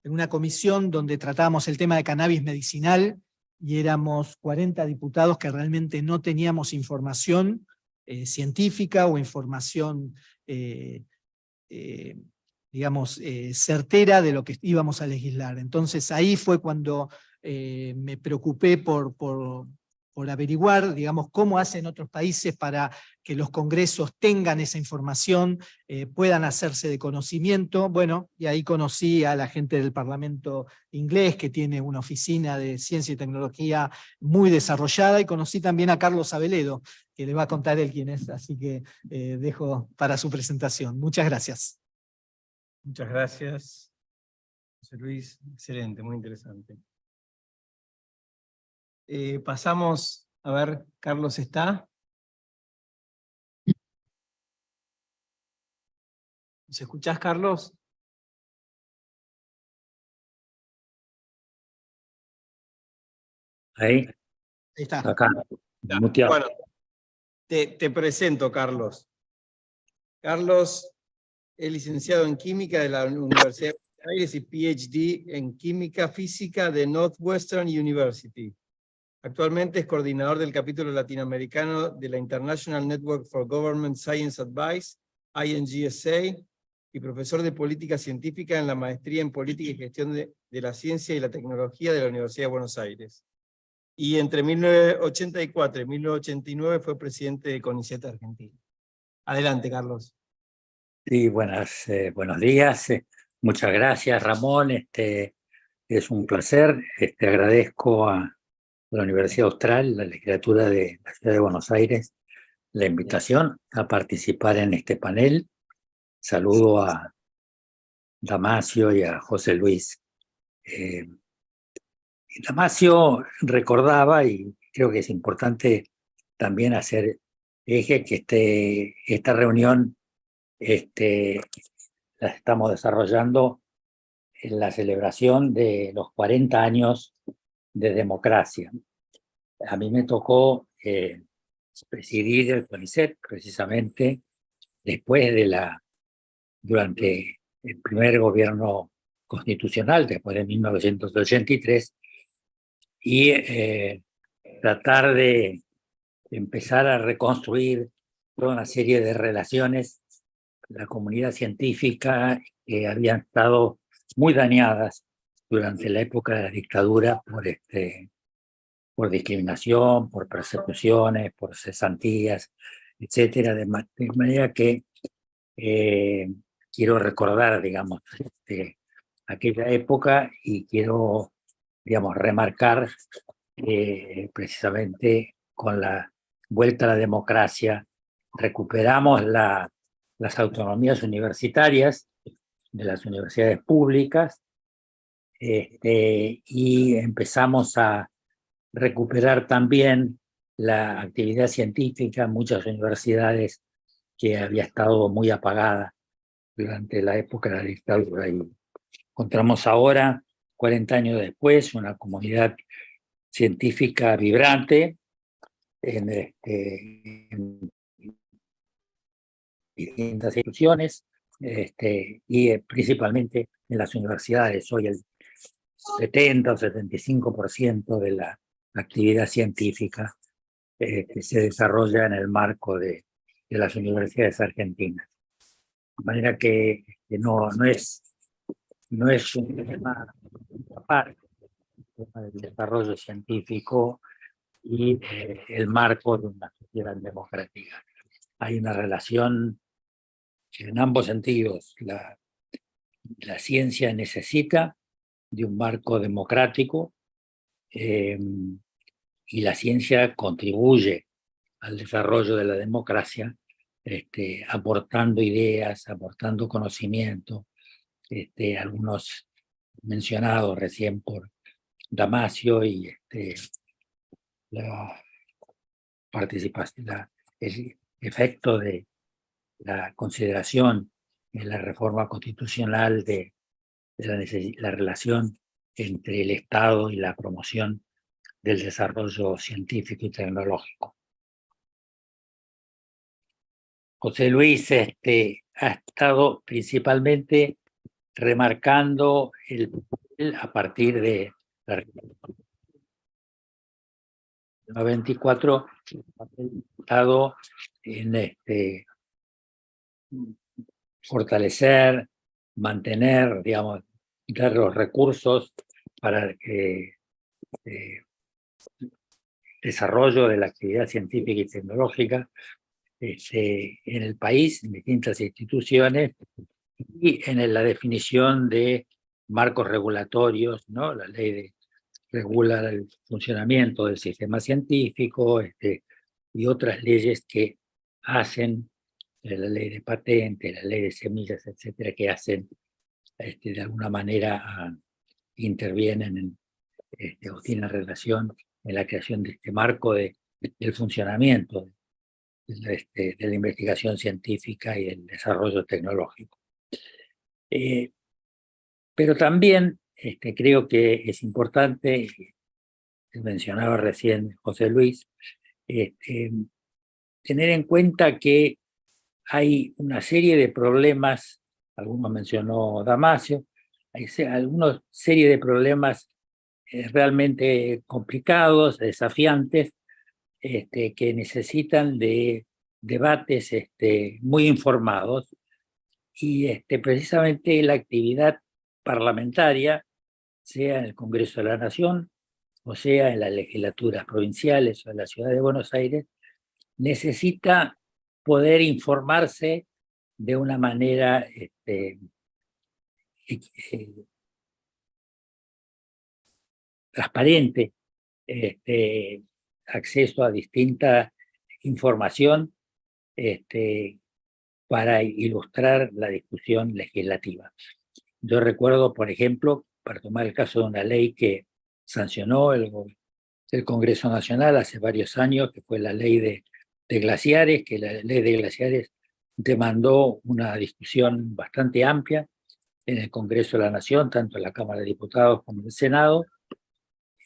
Speaker 3: una comisión donde tratábamos el tema de cannabis medicinal, y éramos 40 diputados que realmente no teníamos información científica o información digamos, certera de lo que íbamos a legislar. Entonces ahí fue cuando me preocupé por averiguar, digamos, cómo hacen otros países para que los congresos tengan esa información, puedan hacerse de conocimiento. Bueno, y ahí conocí a la gente del Parlamento inglés, que tiene una oficina de ciencia y tecnología muy desarrollada, y conocí también a Carlos Aveledo, que le va a contar él quién es, así que dejo para su presentación. Muchas gracias.
Speaker 1: Muchas gracias, José Luis. Excelente, muy interesante. Pasamos, a ver, Carlos está. ¿Nos escuchás, Carlos?
Speaker 4: Ahí,
Speaker 3: Ahí está.
Speaker 4: acá, muteado.
Speaker 1: Bueno, te presento, Carlos. Carlos es licenciado en Química de la Universidad de Buenos Aires y PhD en Química Física de Northwestern University. Actualmente es coordinador del capítulo latinoamericano de la International Network for Government Science Advice, INGSA, y profesor de Política Científica en la Maestría en Política y Gestión de la Ciencia y la Tecnología de la Universidad de Buenos Aires. Y entre 1984 y 1989 fue presidente de CONICET Argentina. Adelante, Carlos.
Speaker 4: Sí, buenos días. Muchas gracias, Ramón. Es un placer. Agradezco a la Universidad Austral, la Legislatura de la Ciudad de Buenos Aires, la invitación a participar en este panel. Saludo a Damasio y a José Luis. Damasio recordaba, y creo que es importante también hacer eje, que esta reunión la estamos desarrollando en la celebración de los 40 años de democracia. A mí me tocó presidir el CONICET precisamente durante el primer gobierno constitucional, después de 1983, y tratar de empezar a reconstruir toda una serie de relaciones, la comunidad científica, que habían estado muy dañadas durante la época de la dictadura por discriminación, por persecuciones, por cesantías, etcétera, de manera que quiero recordar, digamos, aquella época, y quiero, digamos, remarcar precisamente con la vuelta a la democracia, recuperamos las autonomías universitarias de las universidades públicas, y empezamos a recuperar también la actividad científica en muchas universidades que había estado muy apagada durante la época de la dictadura. Y encontramos ahora, 40 años después, una comunidad científica vibrante en distintas instituciones, y principalmente en las universidades. Hoy el 70 o 75% de la actividad científica que se desarrolla en el marco de las universidades argentinas. De manera que no es un tema aparte, el tema del desarrollo científico y el marco de una sociedad democrática. Hay una relación en ambos sentidos. La ciencia necesita de un marco democrático, y la ciencia contribuye al desarrollo de la democracia, aportando ideas, aportando conocimiento, algunos mencionados recién por Damasio, y la participación, el efecto de la consideración en la reforma constitucional de la relación entre el Estado y la promoción del desarrollo científico y tecnológico. José Luis ha estado principalmente remarcando a partir de la 94, estado en fortalecer, mantener, digamos, dar los recursos para que desarrollo de la actividad científica y tecnológica en el país, en distintas instituciones, y en la definición de marcos regulatorios, ¿no? La ley regula el funcionamiento del sistema científico, y otras leyes que hacen, la ley de patentes, la ley de semillas, etcétera, que hacen, de alguna manera, intervienen o tienen relación en la creación de este marco del funcionamiento de la investigación científica y del desarrollo tecnológico. Pero también creo que es importante, mencionaba recién José Luis, tener en cuenta que hay una serie de problemas, algunos mencionó Damasio, hay alguna serie de problemas realmente complicados, desafiantes, que necesitan de debates muy informados, y precisamente la actividad parlamentaria, sea en el Congreso de la Nación, o sea en las legislaturas provinciales o en la Ciudad de Buenos Aires, necesita poder informarse de una manera transparente, acceso a distinta información para ilustrar la discusión legislativa. Yo recuerdo, por ejemplo, para tomar el caso de una ley que sancionó el Congreso Nacional hace varios años, que fue la ley de glaciares, que la ley de glaciares demandó una discusión bastante amplia en el Congreso de la Nación, tanto en la Cámara de Diputados como en el Senado,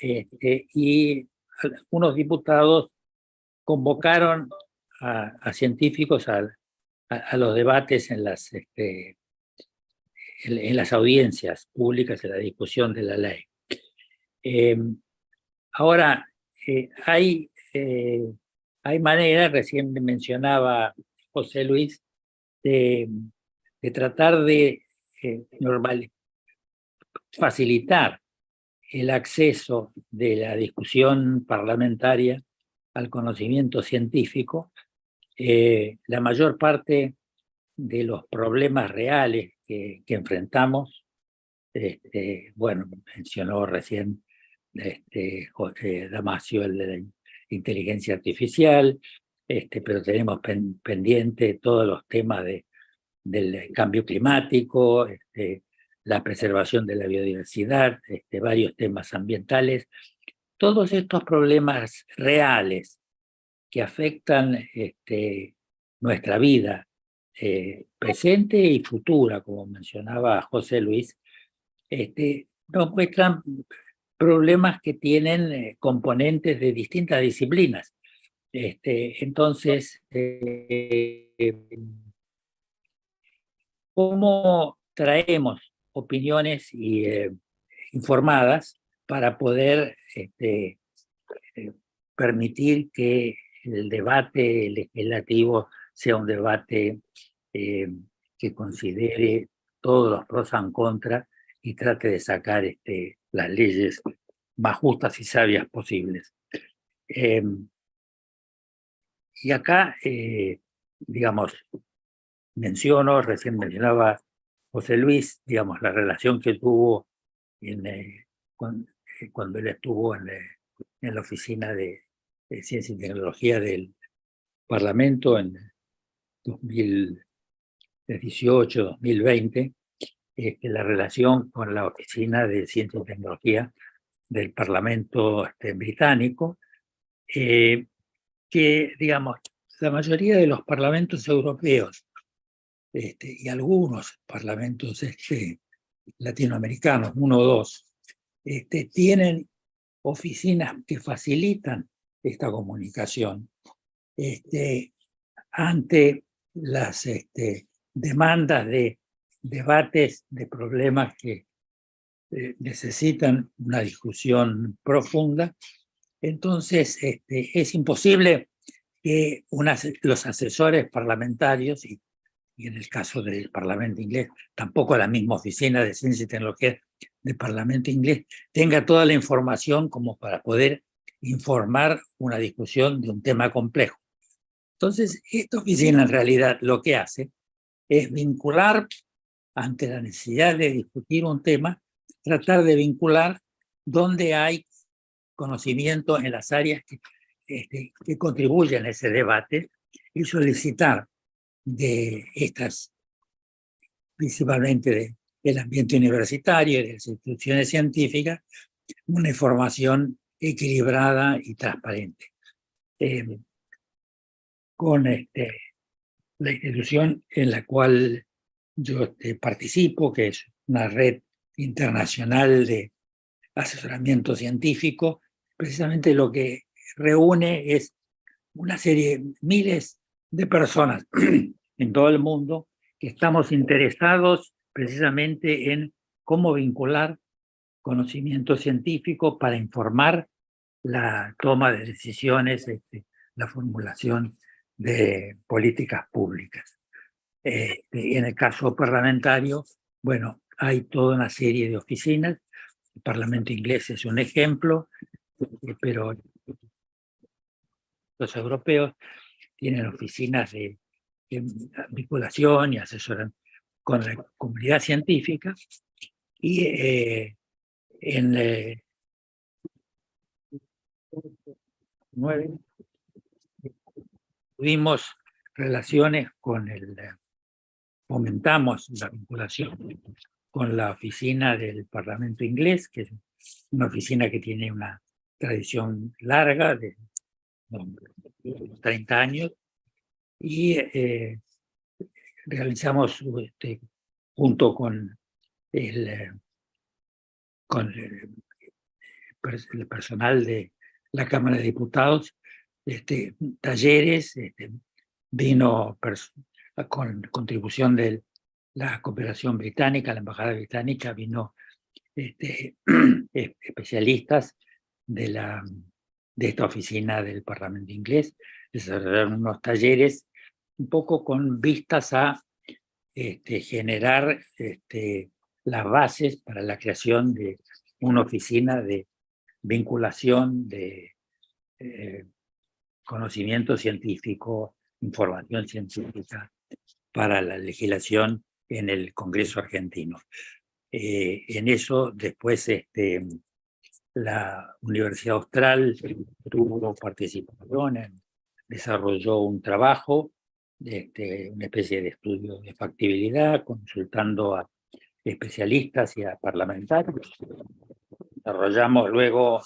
Speaker 4: y algunos diputados convocaron a científicos a los debates en las audiencias públicas, en la discusión de la ley. Ahora, hay maneras, recién mencionaba José Luis, de tratar de facilitar el acceso de la discusión parlamentaria al conocimiento científico. La mayor parte de los problemas reales que enfrentamos, bueno, mencionó recién Damasio el de la inteligencia artificial, pero tenemos pendiente todos los temas del cambio climático, la preservación de la biodiversidad, varios temas ambientales. Todos estos problemas reales que afectan nuestra vida presente y futura, como mencionaba José Luis, nos muestran problemas que tienen componentes de distintas disciplinas. Entonces, ¿cómo traemos opiniones informadas para poder permitir que el debate legislativo sea un debate que considere todos los pros y contras y trate de sacar las leyes más justas y sabias posibles? Y acá, digamos, recién mencionaba José Luis, digamos, la relación que tuvo cuando él estuvo en la Oficina de Ciencia y Tecnología del Parlamento en 2018, 2020, la relación con la Oficina de Ciencia y Tecnología del Parlamento británico, que, digamos, la mayoría de los parlamentos europeos y algunos parlamentos latinoamericanos, uno o dos, tienen oficinas que facilitan esta comunicación ante las demandas de debates de problemas que necesitan una discusión profunda. Entonces, es imposible que los asesores parlamentarios, y y en el caso del Parlamento inglés, tampoco la misma oficina de ciencia y tecnología del Parlamento inglés tenga toda la información como para poder informar una discusión de un tema complejo. Entonces, esta oficina en realidad lo que hace es vincular, ante la necesidad de discutir un tema, tratar de vincular donde hay conocimiento en las áreas que contribuyen a ese debate y solicitar de estas, principalmente del ambiente universitario y de las instituciones científicas, una información equilibrada y transparente. Con la institución en la cual yo participo, que es una red internacional de asesoramiento científico, precisamente lo que reúne es una serie, miles de personas en todo el mundo que estamos interesados precisamente en cómo vincular conocimiento científico para informar la toma de decisiones, la formulación de políticas públicas. En el caso parlamentario, bueno, hay toda una serie de oficinas. El Parlamento inglés es un ejemplo, pero los europeos tienen oficinas de vinculación y asesoran con la comunidad científica, y en 9 tuvimos relaciones con fomentamos la vinculación con la oficina del Parlamento inglés, que es una oficina que tiene una tradición larga de 30 años, y realizamos junto con el personal de la Cámara de Diputados, talleres, vino con contribución de la cooperación británica, la embajada británica, vino especialistas de esta oficina del Parlamento inglés, desarrollaron unos talleres un poco con vistas a generar las bases para la creación de una oficina de vinculación de conocimiento científico, información científica para la legislación en el Congreso argentino. En eso después la Universidad Austral tuvo participación, desarrolló un trabajo, una especie de estudio de factibilidad, consultando a especialistas y a parlamentarios. Desarrollamos luego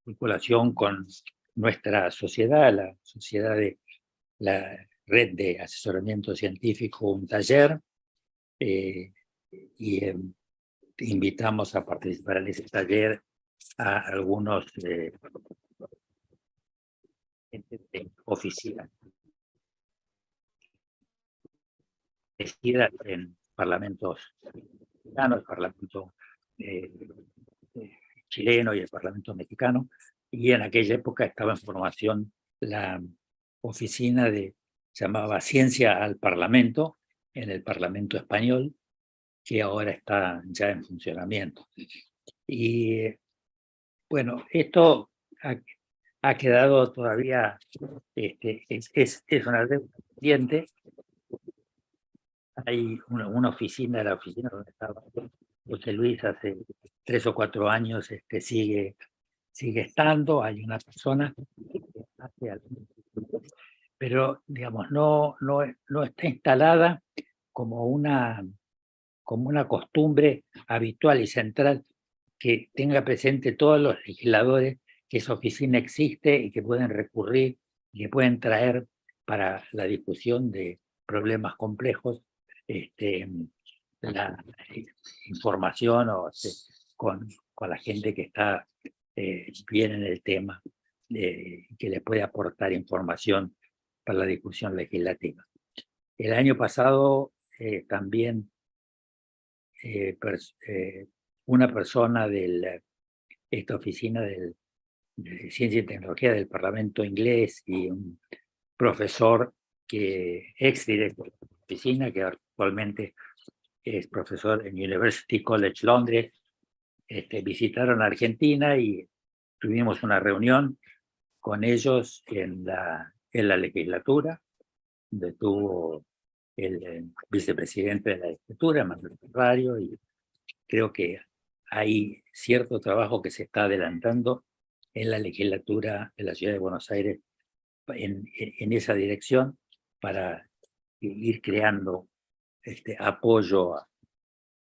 Speaker 4: vinculación con nuestra sociedad, la sociedad de la red de asesoramiento científico, un taller, y invitamos a participar en ese taller a algunos oficinas en parlamentos mexicanos, el parlamento chileno y el parlamento mexicano, y en aquella época estaba en formación la oficina llamaba Ciencia al Parlamento, en el Parlamento español, que ahora está ya en funcionamiento. Y bueno, esto ha quedado todavía, es una deuda pendiente. Hay una oficina, la oficina donde estaba José Luis hace 3 o 4 años, sigue estando. Hay una persona que hace algo, pero digamos no está instalada como una costumbre habitual y central que tenga presente todos los legisladores que esa oficina existe y que pueden recurrir y que pueden traer para la discusión de problemas complejos la información con la gente que está bien en el tema, que le puede aportar información para la discusión legislativa. El año pasado también una persona de esta oficina de Ciencia y Tecnología del Parlamento inglés y un profesor ex director de la oficina, que actualmente es profesor en University College Londres, visitaron Argentina y tuvimos una reunión con ellos en la legislatura, donde estuvo el vicepresidente de la legislatura, Manuel Ferrario, y creo que hay cierto trabajo que se está adelantando en la legislatura de la Ciudad de Buenos Aires en esa dirección para ir creando apoyo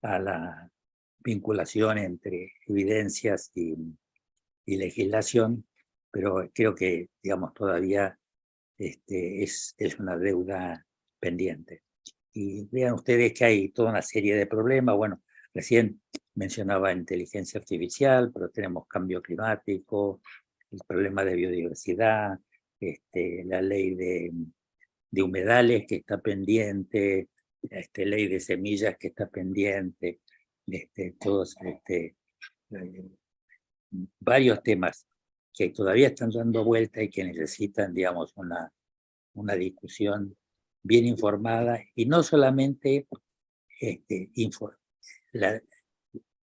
Speaker 4: a la vinculación entre evidencias y legislación, pero creo que, digamos, todavía es una deuda pendiente. Y vean ustedes que hay toda una serie de problemas. Bueno, recién mencionaba inteligencia artificial, pero tenemos cambio climático, el problema de biodiversidad, la ley de humedales que está pendiente, ley de semillas que está pendiente, todos varios temas que todavía están dando vuelta y que necesitan, digamos, una discusión bien informada, y no solamente la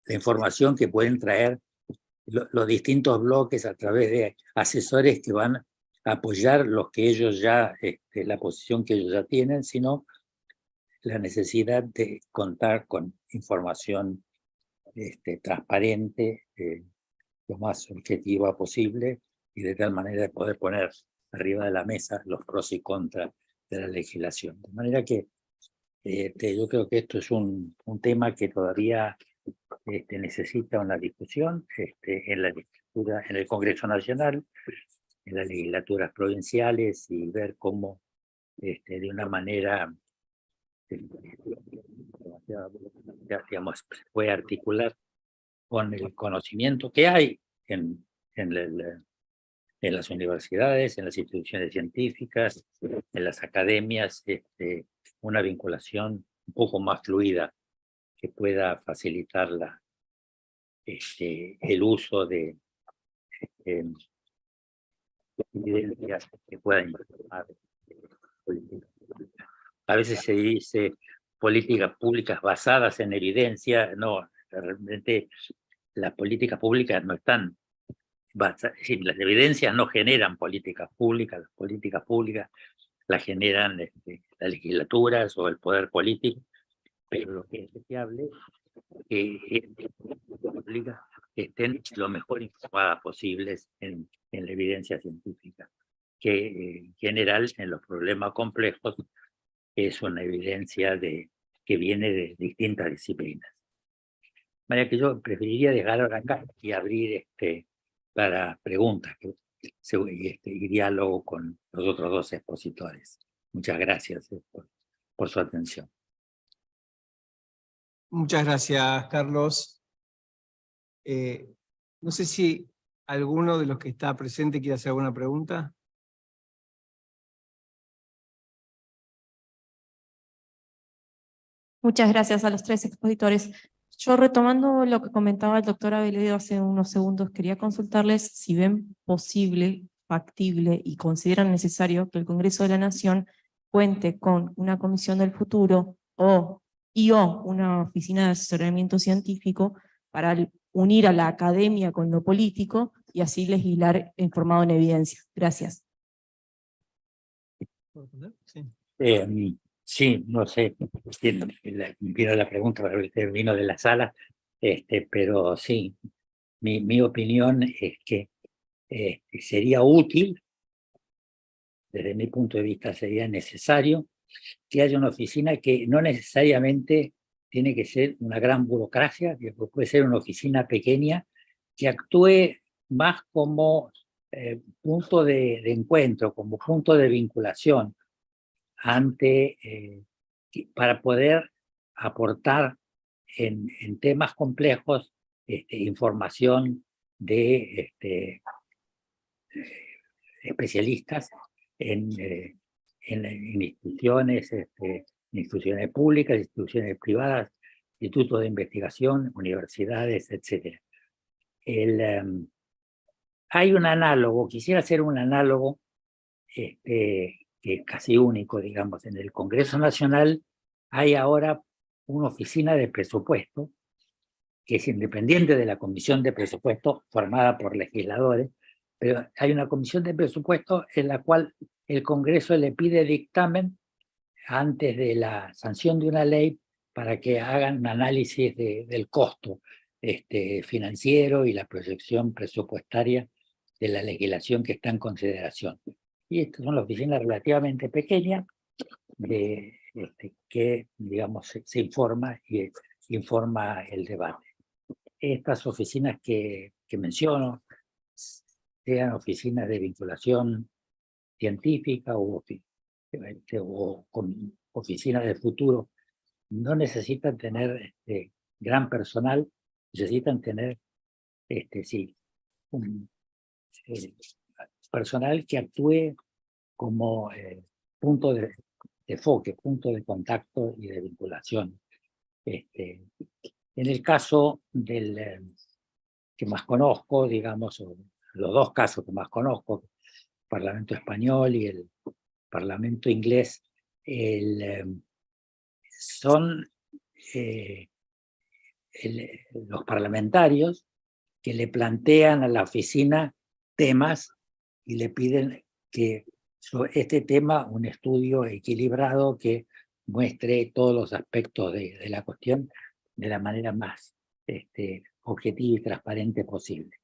Speaker 4: información que pueden traer los distintos bloques a través de asesores que van a apoyar los que ellos ya, la posición que ellos ya tienen, sino la necesidad de contar con información transparente, lo más objetiva posible, y de tal manera de poder poner arriba de la mesa los pros y contras de la legislación. De manera que yo creo que esto es un tema que todavía necesita una discusión en la legislatura, en el Congreso Nacional, en las legislaturas provinciales, y ver cómo de una manera digamos, puede articular con el conocimiento que hay en las universidades, en las instituciones científicas, en las academias, una vinculación un poco más fluida que pueda facilitar el uso de evidencias que puedan informar. A veces se dice políticas públicas basadas en evidencia. No, realmente las políticas públicas no están basadas, las evidencias no generan políticas públicas, las políticas públicas las generan las legislaturas o el poder político, pero lo que es deseable es que las públicas estén lo mejor informadas posibles en la evidencia científica, que en general en los problemas complejos es una evidencia que viene de distintas disciplinas. De manera que yo preferiría dejar acá y abrir para preguntas y diálogo con los otros dos expositores. Muchas gracias por su atención.
Speaker 1: Muchas gracias, Carlos. No sé si alguno de los que está presente quiere hacer alguna pregunta.
Speaker 5: Muchas gracias a los tres expositores. Yo, retomando lo que comentaba el doctor Aveledo hace unos segundos, quería consultarles si ven posible, factible y consideran necesario que el Congreso de la Nación cuente con una comisión del futuro o una oficina de asesoramiento científico para unir a la academia con lo político y así legislar informado en evidencia. Gracias.
Speaker 1: Sí.
Speaker 4: Sí, no sé, vino la pregunta, vino de la sala, pero sí, mi opinión es que sería útil, desde mi punto de vista sería necesario que haya una oficina que no necesariamente tiene que ser una gran burocracia, que puede ser una oficina pequeña que actúe más como punto de encuentro, como punto de vinculación para poder aportar en temas complejos información de especialistas en instituciones públicas, instituciones privadas, institutos de investigación, universidades, etc. Hay un análogo, quisiera hacer un análogo que casi único, digamos. En el Congreso Nacional hay ahora una oficina de presupuesto que es independiente de la Comisión de Presupuesto formada por legisladores, pero hay una comisión de presupuesto en la cual el Congreso le pide dictamen antes de la sanción de una ley para que hagan un análisis del costo financiero y la proyección presupuestaria de la legislación que está en consideración. Y estas son las oficinas relativamente pequeñas que, digamos, se informa y informa el debate. Estas oficinas que menciono, sean oficinas de vinculación científica o con oficinas de futuro, no necesitan tener gran personal, necesitan tener un personal que actúe como punto de enfoque, punto de contacto y de vinculación. En el caso del que más conozco, digamos, los dos casos que más conozco, el Parlamento español y el Parlamento inglés, son los parlamentarios que le plantean a la oficina temas y le piden que sobre este tema un estudio equilibrado que muestre todos los aspectos de la cuestión de la manera más objetiva y transparente posible.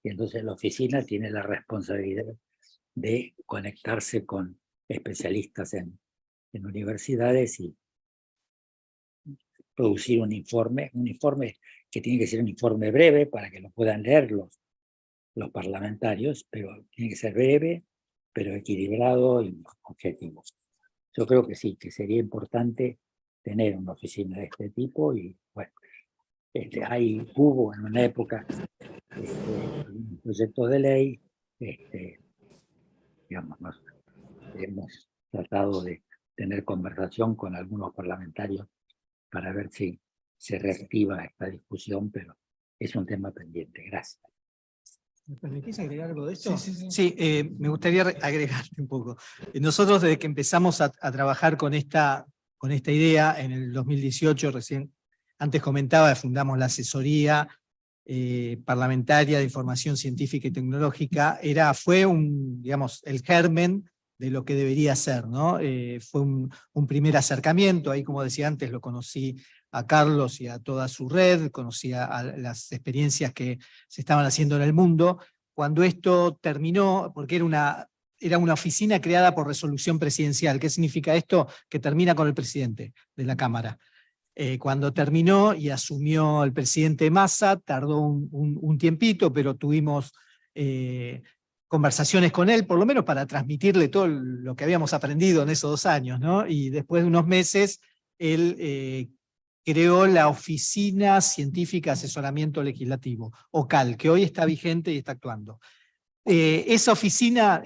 Speaker 4: Y entonces la oficina tiene la responsabilidad de conectarse con especialistas en universidades y producir un informe que tiene que ser un informe breve para que lo puedan leer los parlamentarios, pero tiene que ser breve, pero equilibrado y objetivo. Yo creo que sí, que sería importante tener una oficina de este tipo y, bueno, hubo en una época un proyecto de ley, digamos, hemos tratado de tener conversación con algunos parlamentarios para ver si se reactiva esta discusión, pero es un tema pendiente. Gracias.
Speaker 3: ¿Me permitís agregar algo de esto?
Speaker 1: Sí,
Speaker 3: me gustaría agregarte un poco. Nosotros desde que empezamos a trabajar con esta idea en el 2018, recién antes comentaba, fundamos la asesoría parlamentaria de información científica y tecnológica, fue el germen de lo que debería ser, ¿no? Fue un primer acercamiento, ahí como decía antes lo conocí a Carlos y a toda su red, conocía a las experiencias que se estaban haciendo en el mundo. Cuando esto terminó, porque era una oficina creada por resolución presidencial. ¿Qué significa esto? Que termina con el presidente de la Cámara. Cuando terminó y asumió el presidente Massa, tardó un tiempito, pero tuvimos conversaciones con él, por lo menos para transmitirle todo lo que habíamos aprendido en esos 2 años, ¿no? Y después de unos meses, él creó la Oficina Científica de Asesoramiento Legislativo, OCAL, que hoy está vigente y está actuando. Esa oficina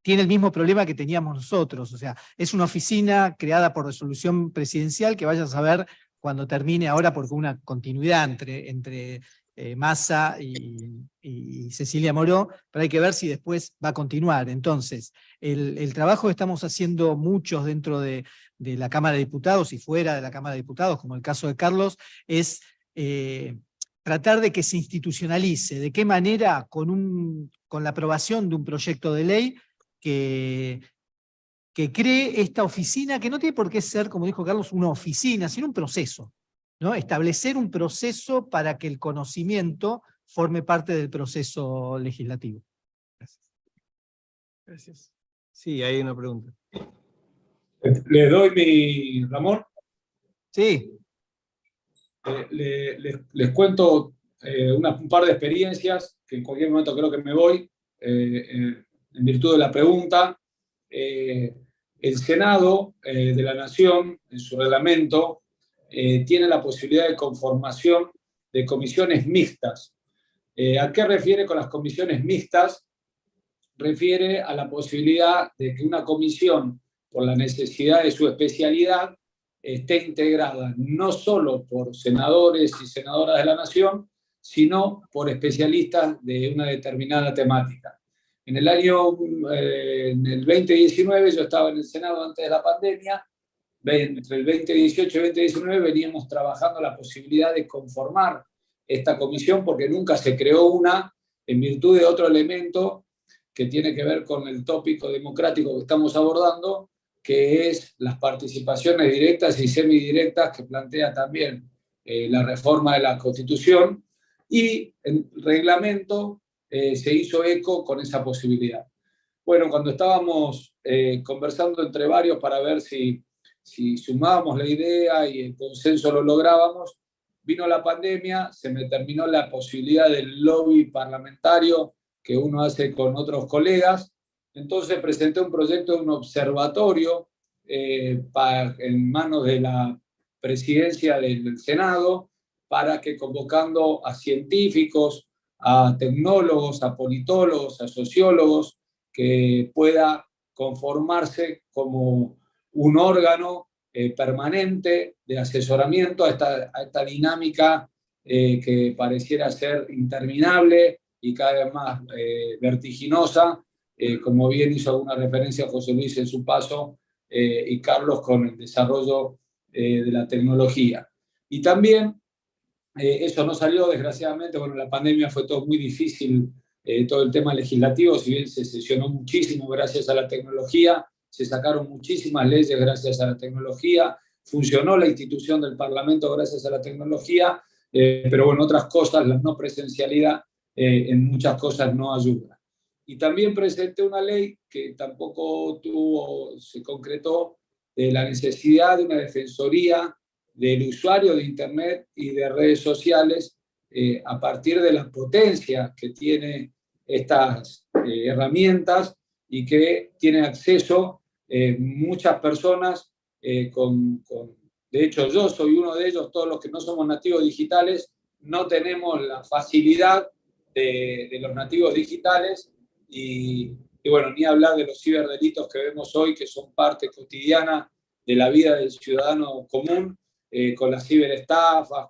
Speaker 3: tiene el mismo problema que teníamos nosotros, o sea, es una oficina creada por resolución presidencial que vaya a saber cuando termine ahora, porque una continuidad entre Massa y Cecilia Moró, pero hay que ver si después va a continuar. Entonces, el trabajo que estamos haciendo muchos dentro de la Cámara de Diputados y fuera de la Cámara de Diputados, como el caso de Carlos, es tratar de que se institucionalice. ¿De qué manera? Con la aprobación de un proyecto de ley que cree esta oficina, que no tiene por qué ser, como dijo Carlos, una oficina, sino un proceso, ¿no? Establecer un proceso para que el conocimiento forme parte del proceso legislativo.
Speaker 1: Gracias. Sí, hay una pregunta.
Speaker 2: Le doy Ramón.
Speaker 3: Sí.
Speaker 2: Les cuento un par de experiencias, que en cualquier momento creo que me voy, en virtud de la pregunta. El Senado de la Nación, en su reglamento, tiene la posibilidad de conformación de comisiones mixtas. ¿A qué refiere con las comisiones mixtas? Refiere a la posibilidad de que una comisión, por la necesidad de su especialidad, esté integrada no solo por senadores y senadoras de la Nación, sino por especialistas de una determinada temática. En el 2019, yo estaba en el Senado antes de la pandemia, entre el 2018 y 2019 veníamos trabajando la posibilidad de conformar esta comisión, porque nunca se creó una, en virtud de otro elemento que tiene que ver con el tópico democrático que estamos abordando, que es las participaciones directas y semidirectas que plantea también la reforma de la Constitución, y el reglamento se hizo eco con esa posibilidad. Bueno, cuando estábamos conversando entre varios para ver si sumábamos la idea y el consenso lo lográbamos, vino la pandemia, se me terminó la posibilidad del lobby parlamentario que uno hace con otros colegas, entonces presenté un proyecto de un observatorio en manos de la presidencia del Senado, para que, convocando a científicos, a tecnólogos, a politólogos, a sociólogos, que pueda conformarse como un órgano permanente de asesoramiento a esta dinámica que pareciera ser interminable y cada vez más vertiginosa, como bien hizo alguna referencia José Luis en su paso, y Carlos con el desarrollo de la tecnología. Y también eso no salió, desgraciadamente, bueno, la pandemia fue todo muy difícil, todo el tema legislativo, si bien se sesionó muchísimo gracias a la tecnología, se sacaron muchísimas leyes gracias a la tecnología, funcionó la institución del Parlamento gracias a la tecnología, pero bueno, otras cosas, la no presencialidad en muchas cosas no ayuda. Y también presenté una ley que tampoco se concretó, de la necesidad de una defensoría del usuario de Internet y de redes sociales a partir de la potencia que tiene estas herramientas y que tiene acceso muchas personas de hecho yo soy uno de ellos, todos los que no somos nativos digitales no tenemos la facilidad de los nativos digitales y bueno, ni hablar de los ciberdelitos que vemos hoy, que son parte cotidiana de la vida del ciudadano común, con las ciberestafas,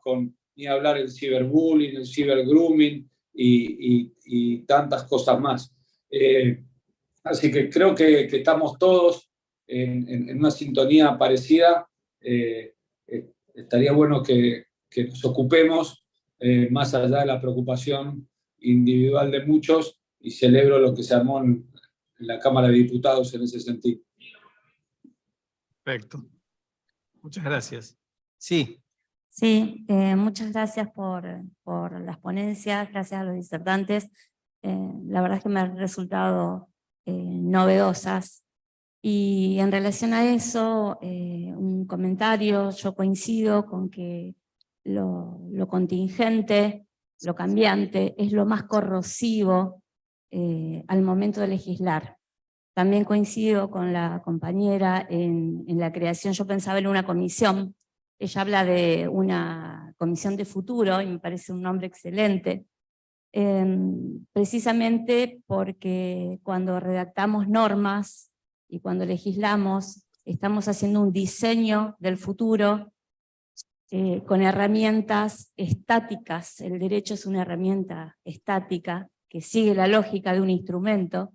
Speaker 2: ni hablar del ciberbullying, el cibergrooming y tantas cosas más. Así que creo que estamos todos en una sintonía parecida. Estaría bueno que nos ocupemos más allá de la preocupación individual de muchos, y celebro lo que se armó en la Cámara de Diputados en ese sentido.
Speaker 1: Perfecto. Muchas gracias. Sí.
Speaker 6: Sí, muchas gracias por las ponencias, gracias a los disertantes. La verdad es que me han resultado novedosas. Y en relación a eso, un comentario: yo coincido con que lo contingente, lo cambiante, es lo más corrosivo al momento de legislar. También coincido con la compañera en la creación. Yo pensaba en una comisión. Ella habla de una comisión de futuro y me parece un nombre excelente, precisamente porque cuando redactamos normas y cuando legislamos estamos haciendo un diseño del futuro con herramientas estáticas. El derecho es una herramienta estática que sigue la lógica de un instrumento,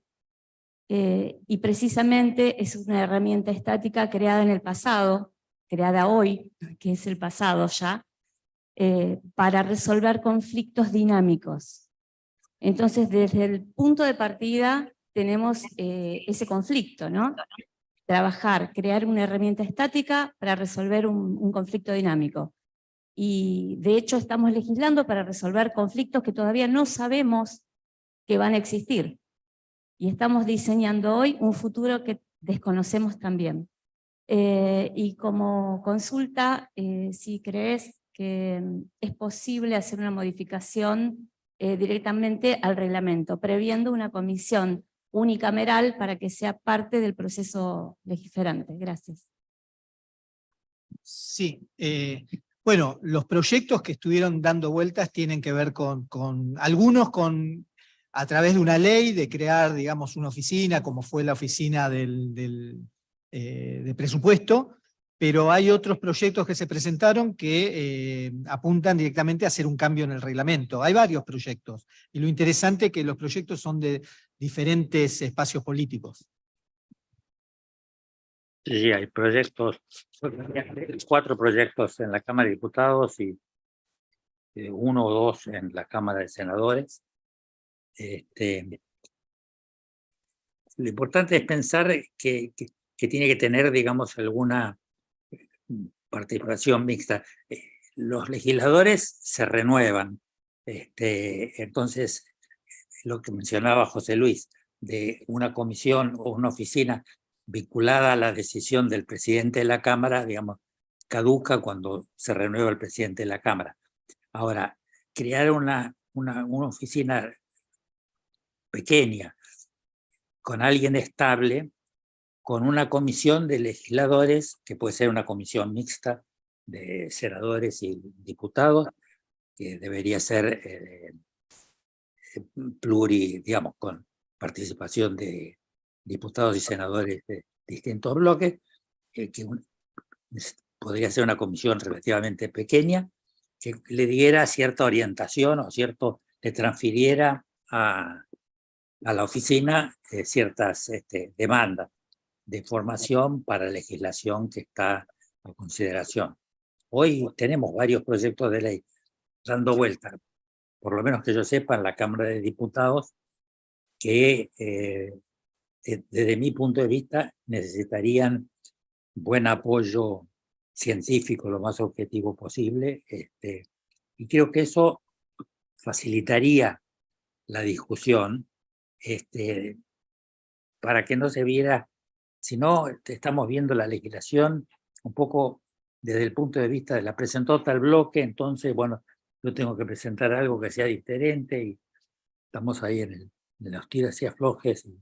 Speaker 6: y precisamente es una herramienta estática creada en el pasado, creada hoy, que es el pasado ya, para resolver conflictos dinámicos. Entonces, desde el punto de partida tenemos ese conflicto, ¿no? Trabajar, crear una herramienta estática para resolver un conflicto dinámico. Y de hecho estamos legislando para resolver conflictos que todavía no sabemos que van a existir. Y estamos diseñando hoy un futuro que desconocemos también. Y como consulta, si crees que es posible hacer una modificación directamente al reglamento, previendo una comisión unicameral para que sea parte del proceso legislante. Gracias.
Speaker 3: Sí, bueno, los proyectos que estuvieron dando vueltas tienen que ver algunos a través de una ley, de crear, digamos, una oficina, como fue la oficina de presupuesto, pero hay otros proyectos que se presentaron que apuntan directamente a hacer un cambio en el reglamento. Hay varios proyectos, y lo interesante es que los proyectos son de diferentes espacios políticos.
Speaker 4: Sí, hay proyectos, 4 proyectos en la Cámara de Diputados y 1 o 2 en la Cámara de Senadores. Lo importante es pensar que tiene que tener, digamos, alguna participación mixta. Los legisladores se renuevan. Entonces, lo que mencionaba José Luis, de una comisión o una oficina vinculada a la decisión del presidente de la Cámara, digamos, caduca cuando se renueva el presidente de la Cámara. Ahora, crear una oficina pequeña, con alguien estable, con una comisión de legisladores, que puede ser una comisión mixta de senadores y diputados, que debería ser digamos, con participación de diputados y senadores de distintos bloques, que podría ser una comisión relativamente pequeña, que le diera cierta orientación o le transfiriera a la oficina ciertas demandas de información para legislación que está a consideración. Hoy tenemos varios proyectos de ley dando vueltas, por lo menos que yo sepa, en la Cámara de Diputados, que desde mi punto de vista necesitarían buen apoyo científico lo más objetivo posible, y creo que eso facilitaría la discusión, para que no se viera, si no estamos viendo la legislación un poco desde el punto de vista de la presentó tal bloque, entonces, bueno, yo tengo que presentar algo que sea diferente y estamos ahí en los tiras y aflojes, y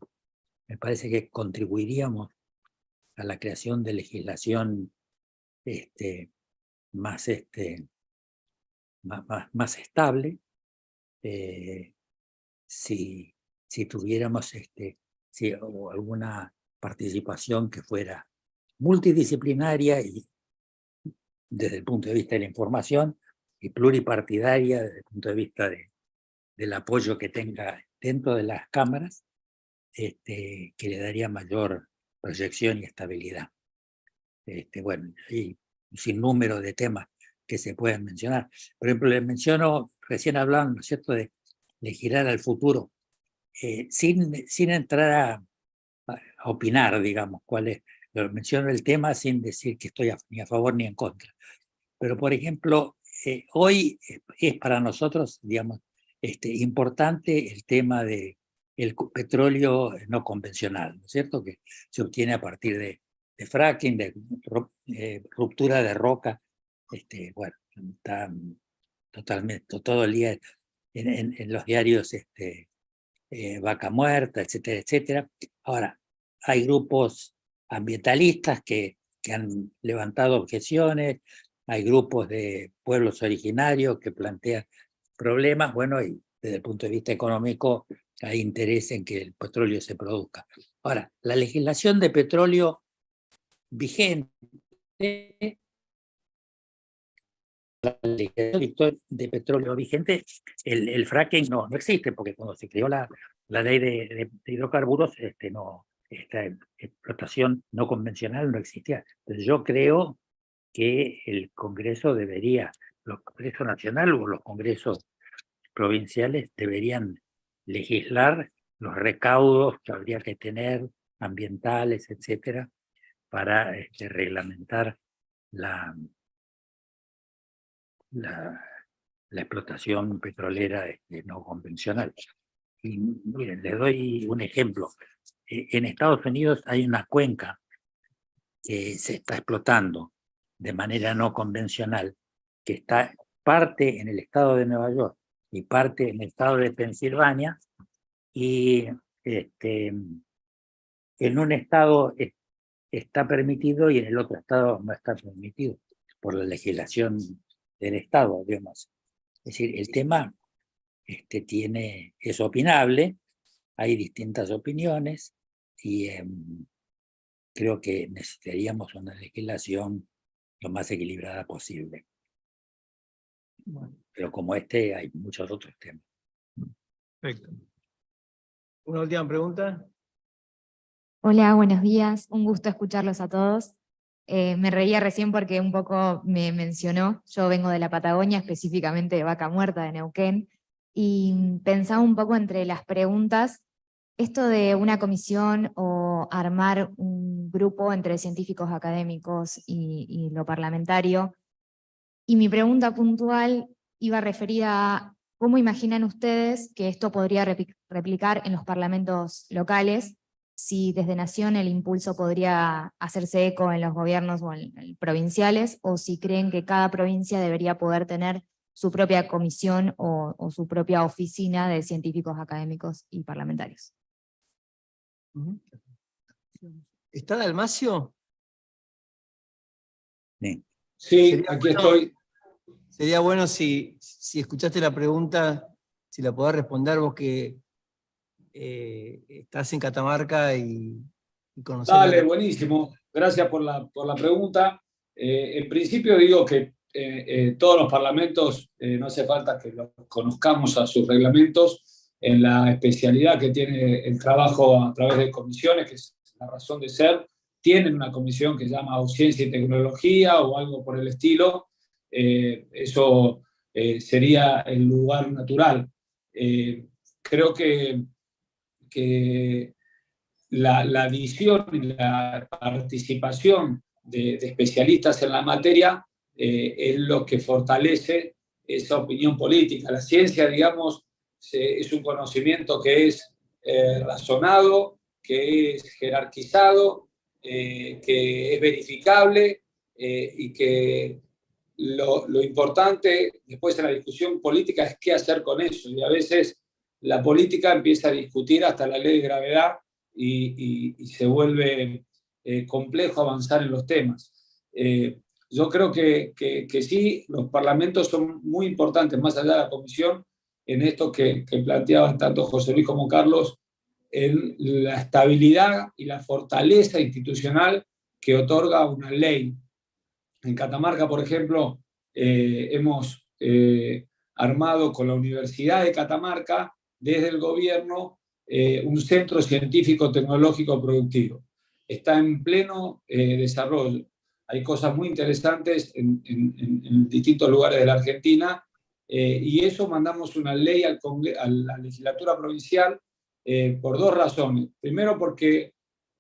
Speaker 4: me parece que contribuiríamos a la creación de legislación más estable, si tuviéramos o alguna participación que fuera multidisciplinaria y desde el punto de vista de la información, y pluripartidaria desde el punto de vista del apoyo que tenga dentro de las cámaras, que le daría mayor proyección y estabilidad. Bueno, hay un sinnúmero de temas que se pueden mencionar. Por ejemplo, les menciono, recién hablaban, ¿no es cierto?, de girar al futuro, sin entrar a opinar, digamos, cuál es. Menciono el tema sin decir que estoy ni a favor ni en contra. Pero, por ejemplo, hoy es para nosotros, digamos, importante el tema del petróleo no convencional, ¿no es cierto?, que se obtiene a partir de fracking, de ruptura de roca. Bueno, está totalmente, todo el día en los diarios Vaca Muerta, etcétera, etcétera. Ahora, hay grupos ambientalistas que han levantado objeciones, hay grupos de pueblos originarios que plantean problemas, bueno, y desde el punto de vista económico hay interés en que el petróleo se produzca. Ahora, la legislación de petróleo vigente, de petróleo vigente, el fracking no existe, porque cuando se creó la ley de hidrocarburos, esta explotación no convencional no existía. Entonces yo creo que el Congreso los Congresos nacionales o los Congresos provinciales deberían legislar los recaudos que habría que tener, ambientales, etcétera, para reglamentar la explotación petrolera no convencional. Y miren, les doy un ejemplo. En Estados Unidos hay una cuenca que se está explotando de manera no convencional, que está parte en el estado de Nueva York y parte en el estado de Pensilvania, y en un estado está permitido y en el otro estado no está permitido por la legislación del estado, digamos. Es decir, el tema es opinable, hay distintas opiniones, y creo que necesitaríamos una legislación lo más equilibrada posible. Pero como este, hay muchos otros temas.
Speaker 1: Perfecto. ¿Una última pregunta?
Speaker 7: Hola, buenos días. Un gusto escucharlos a todos. Me reía recién porque un poco me mencionó, yo vengo de la Patagonia, específicamente de Vaca Muerta, de Neuquén, y pensaba un poco entre las preguntas, esto de una comisión o armar un grupo entre científicos académicos y lo parlamentario. Y mi pregunta puntual iba referida a cómo imaginan ustedes que esto podría replicar en los parlamentos locales, si desde Nación el impulso podría hacerse eco en los gobiernos o en provinciales, o si creen que cada provincia debería poder tener su propia comisión o su propia oficina de científicos académicos y parlamentarios.
Speaker 1: ¿Está Dalmacio?
Speaker 4: Sí.
Speaker 2: Sí,
Speaker 1: Sería
Speaker 2: aquí
Speaker 1: bueno-
Speaker 2: estoy.
Speaker 1: Sería bueno si escuchaste la pregunta, si la podés responder vos que estás en Catamarca y conocés
Speaker 2: Dale,
Speaker 1: la...
Speaker 2: buenísimo. Gracias por la pregunta. En principio digo que todos los parlamentos no hace falta que los conozcamos a sus reglamentos en la especialidad que tiene el trabajo a través de comisiones, que es la razón de ser. Tienen una comisión que se llama o Ciencia y Tecnología o algo por el estilo. Eso sería el lugar natural. Creo que la visión y la participación de especialistas en la materia es lo que fortalece esa opinión política. La ciencia, digamos, es un conocimiento que es razonado, que es jerarquizado, que es verificable y que lo importante después en la discusión política es qué hacer con eso. Y a veces la política empieza a discutir hasta la ley de gravedad y se vuelve complejo avanzar en los temas. Yo creo que sí, los parlamentos son muy importantes, más allá de la comisión, en esto que planteaban tanto José Luis como Carlos, en la estabilidad y la fortaleza institucional que otorga una ley. En Catamarca, por ejemplo, hemos armado con la Universidad de Catamarca, desde el gobierno, un centro científico tecnológico productivo. Está en pleno desarrollo. Hay cosas muy interesantes en distintos lugares de la Argentina y eso mandamos una ley a la legislatura provincial por dos razones. Primero, porque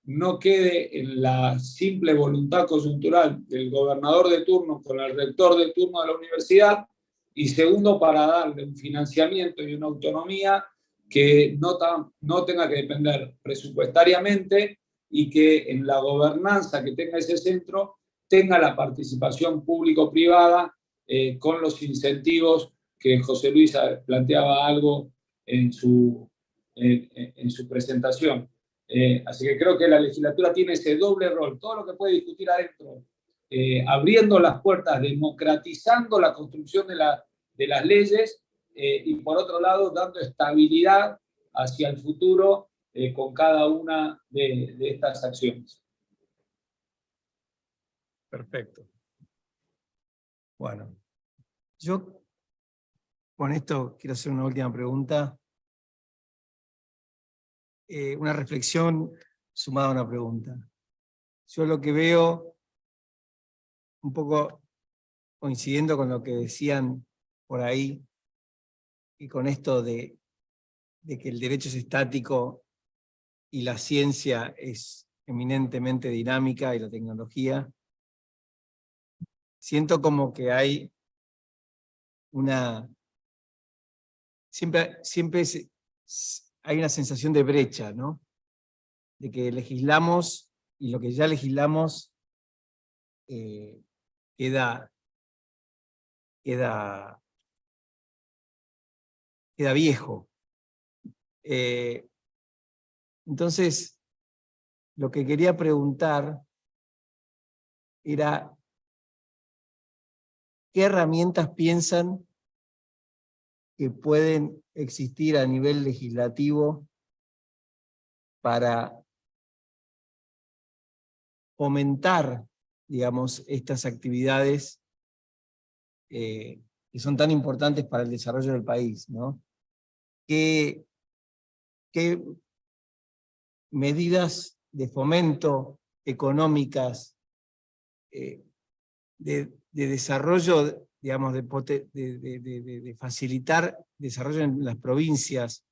Speaker 2: no quede en la simple voluntad coyuntural del gobernador de turno con el rector de turno de la universidad, y segundo, para darle un financiamiento y una autonomía que no tenga que depender presupuestariamente y que en la gobernanza que tenga ese centro tenga la participación público-privada con los incentivos que José Luis planteaba algo en su presentación. Así que creo que la legislatura tiene ese doble rol, todo lo que puede discutir adentro, abriendo las puertas, democratizando la construcción de las leyes y por otro lado dando estabilidad hacia el futuro con cada una de estas acciones.
Speaker 1: Perfecto. Bueno, yo con esto quiero hacer una última pregunta. Una reflexión sumada a una pregunta. Yo lo que veo, un poco coincidiendo con lo que decían por ahí, y con esto de que el derecho es estático y la ciencia es eminentemente dinámica y la tecnología, siento como que hay siempre hay una sensación de brecha, ¿no? De que legislamos y lo que ya legislamos queda viejo. Entonces, lo que quería preguntar era ¿qué herramientas piensan que pueden existir a nivel legislativo para fomentar, digamos, estas actividades que son tan importantes para el desarrollo del país, ¿no? ¿Qué medidas de fomento económicas, de desarrollo, digamos, de facilitar desarrollo en las provincias,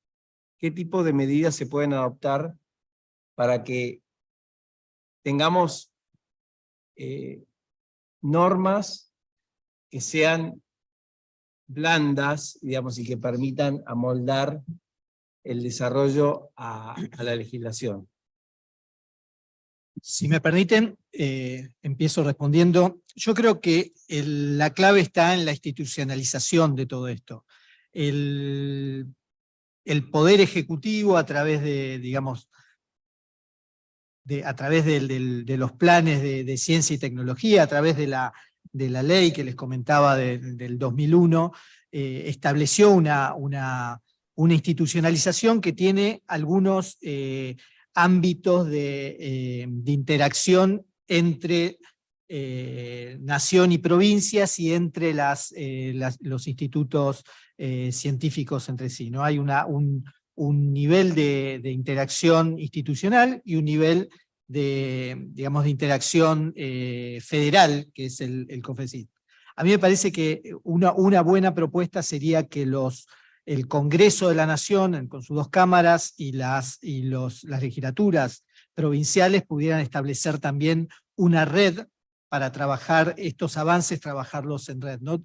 Speaker 1: qué tipo de medidas se pueden adoptar para que tengamos normas que sean blandas, digamos, y que permitan amoldar el desarrollo a la legislación?
Speaker 3: Si me permiten, empiezo respondiendo. Yo creo que la clave está en la institucionalización de todo esto. El Poder Ejecutivo, a través de, digamos, a través de los planes de ciencia y tecnología, a través de la ley que les comentaba del 2001, estableció una institucionalización que tiene algunos ámbitos de interacción entre nación y provincias y entre los institutos científicos entre sí, ¿no? Hay un nivel de interacción institucional y un nivel digamos, de interacción federal, que es el COFECIT. A mí me parece que una buena propuesta sería que el Congreso de la Nación, con sus 2 cámaras, y las legislaturas provinciales pudieran establecer también una red para trabajar estos avances, trabajarlos en red, ¿no?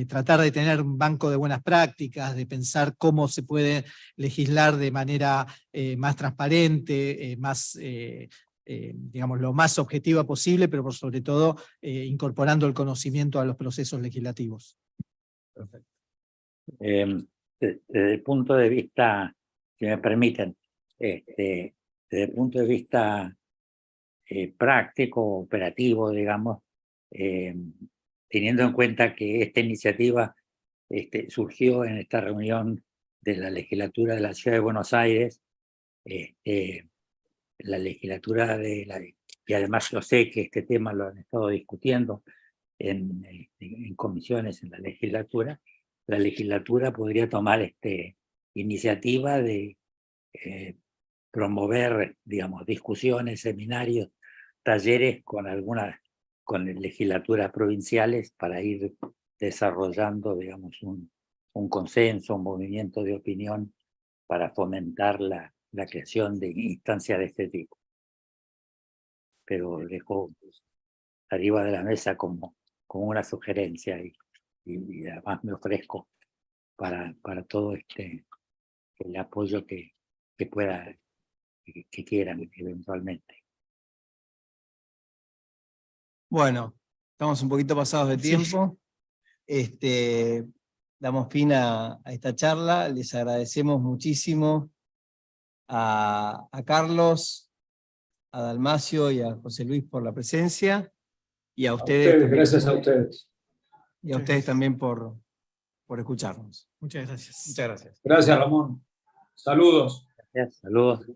Speaker 3: Tratar de tener un banco de buenas prácticas, de pensar cómo se puede legislar de manera más transparente, más, digamos, lo más objetiva posible, pero por sobre todo incorporando el conocimiento a los procesos legislativos.
Speaker 1: Perfecto.
Speaker 4: Desde el punto de vista, si me permiten, desde el punto de vista práctico, operativo, digamos, teniendo en cuenta que esta iniciativa surgió en esta reunión de la legislatura de la Ciudad de Buenos Aires, la legislatura y además yo sé que este tema lo han estado discutiendo en comisiones en la legislatura podría tomar iniciativa de promover, digamos, discusiones, seminarios, talleres con legislaturas provinciales para ir desarrollando, digamos, un consenso, un movimiento de opinión para fomentar la creación de instancias de este tipo. Pero dejo arriba de la mesa como una sugerencia y además me ofrezco para todo el apoyo que quieran eventualmente.
Speaker 1: Bueno, estamos un poquito pasados de tiempo. Damos fin a esta charla. Les agradecemos muchísimo a Carlos, a Dalmacio y a José Luis por la presencia, y a ustedes,
Speaker 2: gracias a ustedes.
Speaker 1: y a ustedes también por escucharnos.
Speaker 3: Muchas gracias.
Speaker 1: Muchas gracias.
Speaker 2: Gracias, Ramón. Saludos.
Speaker 4: Gracias, saludos.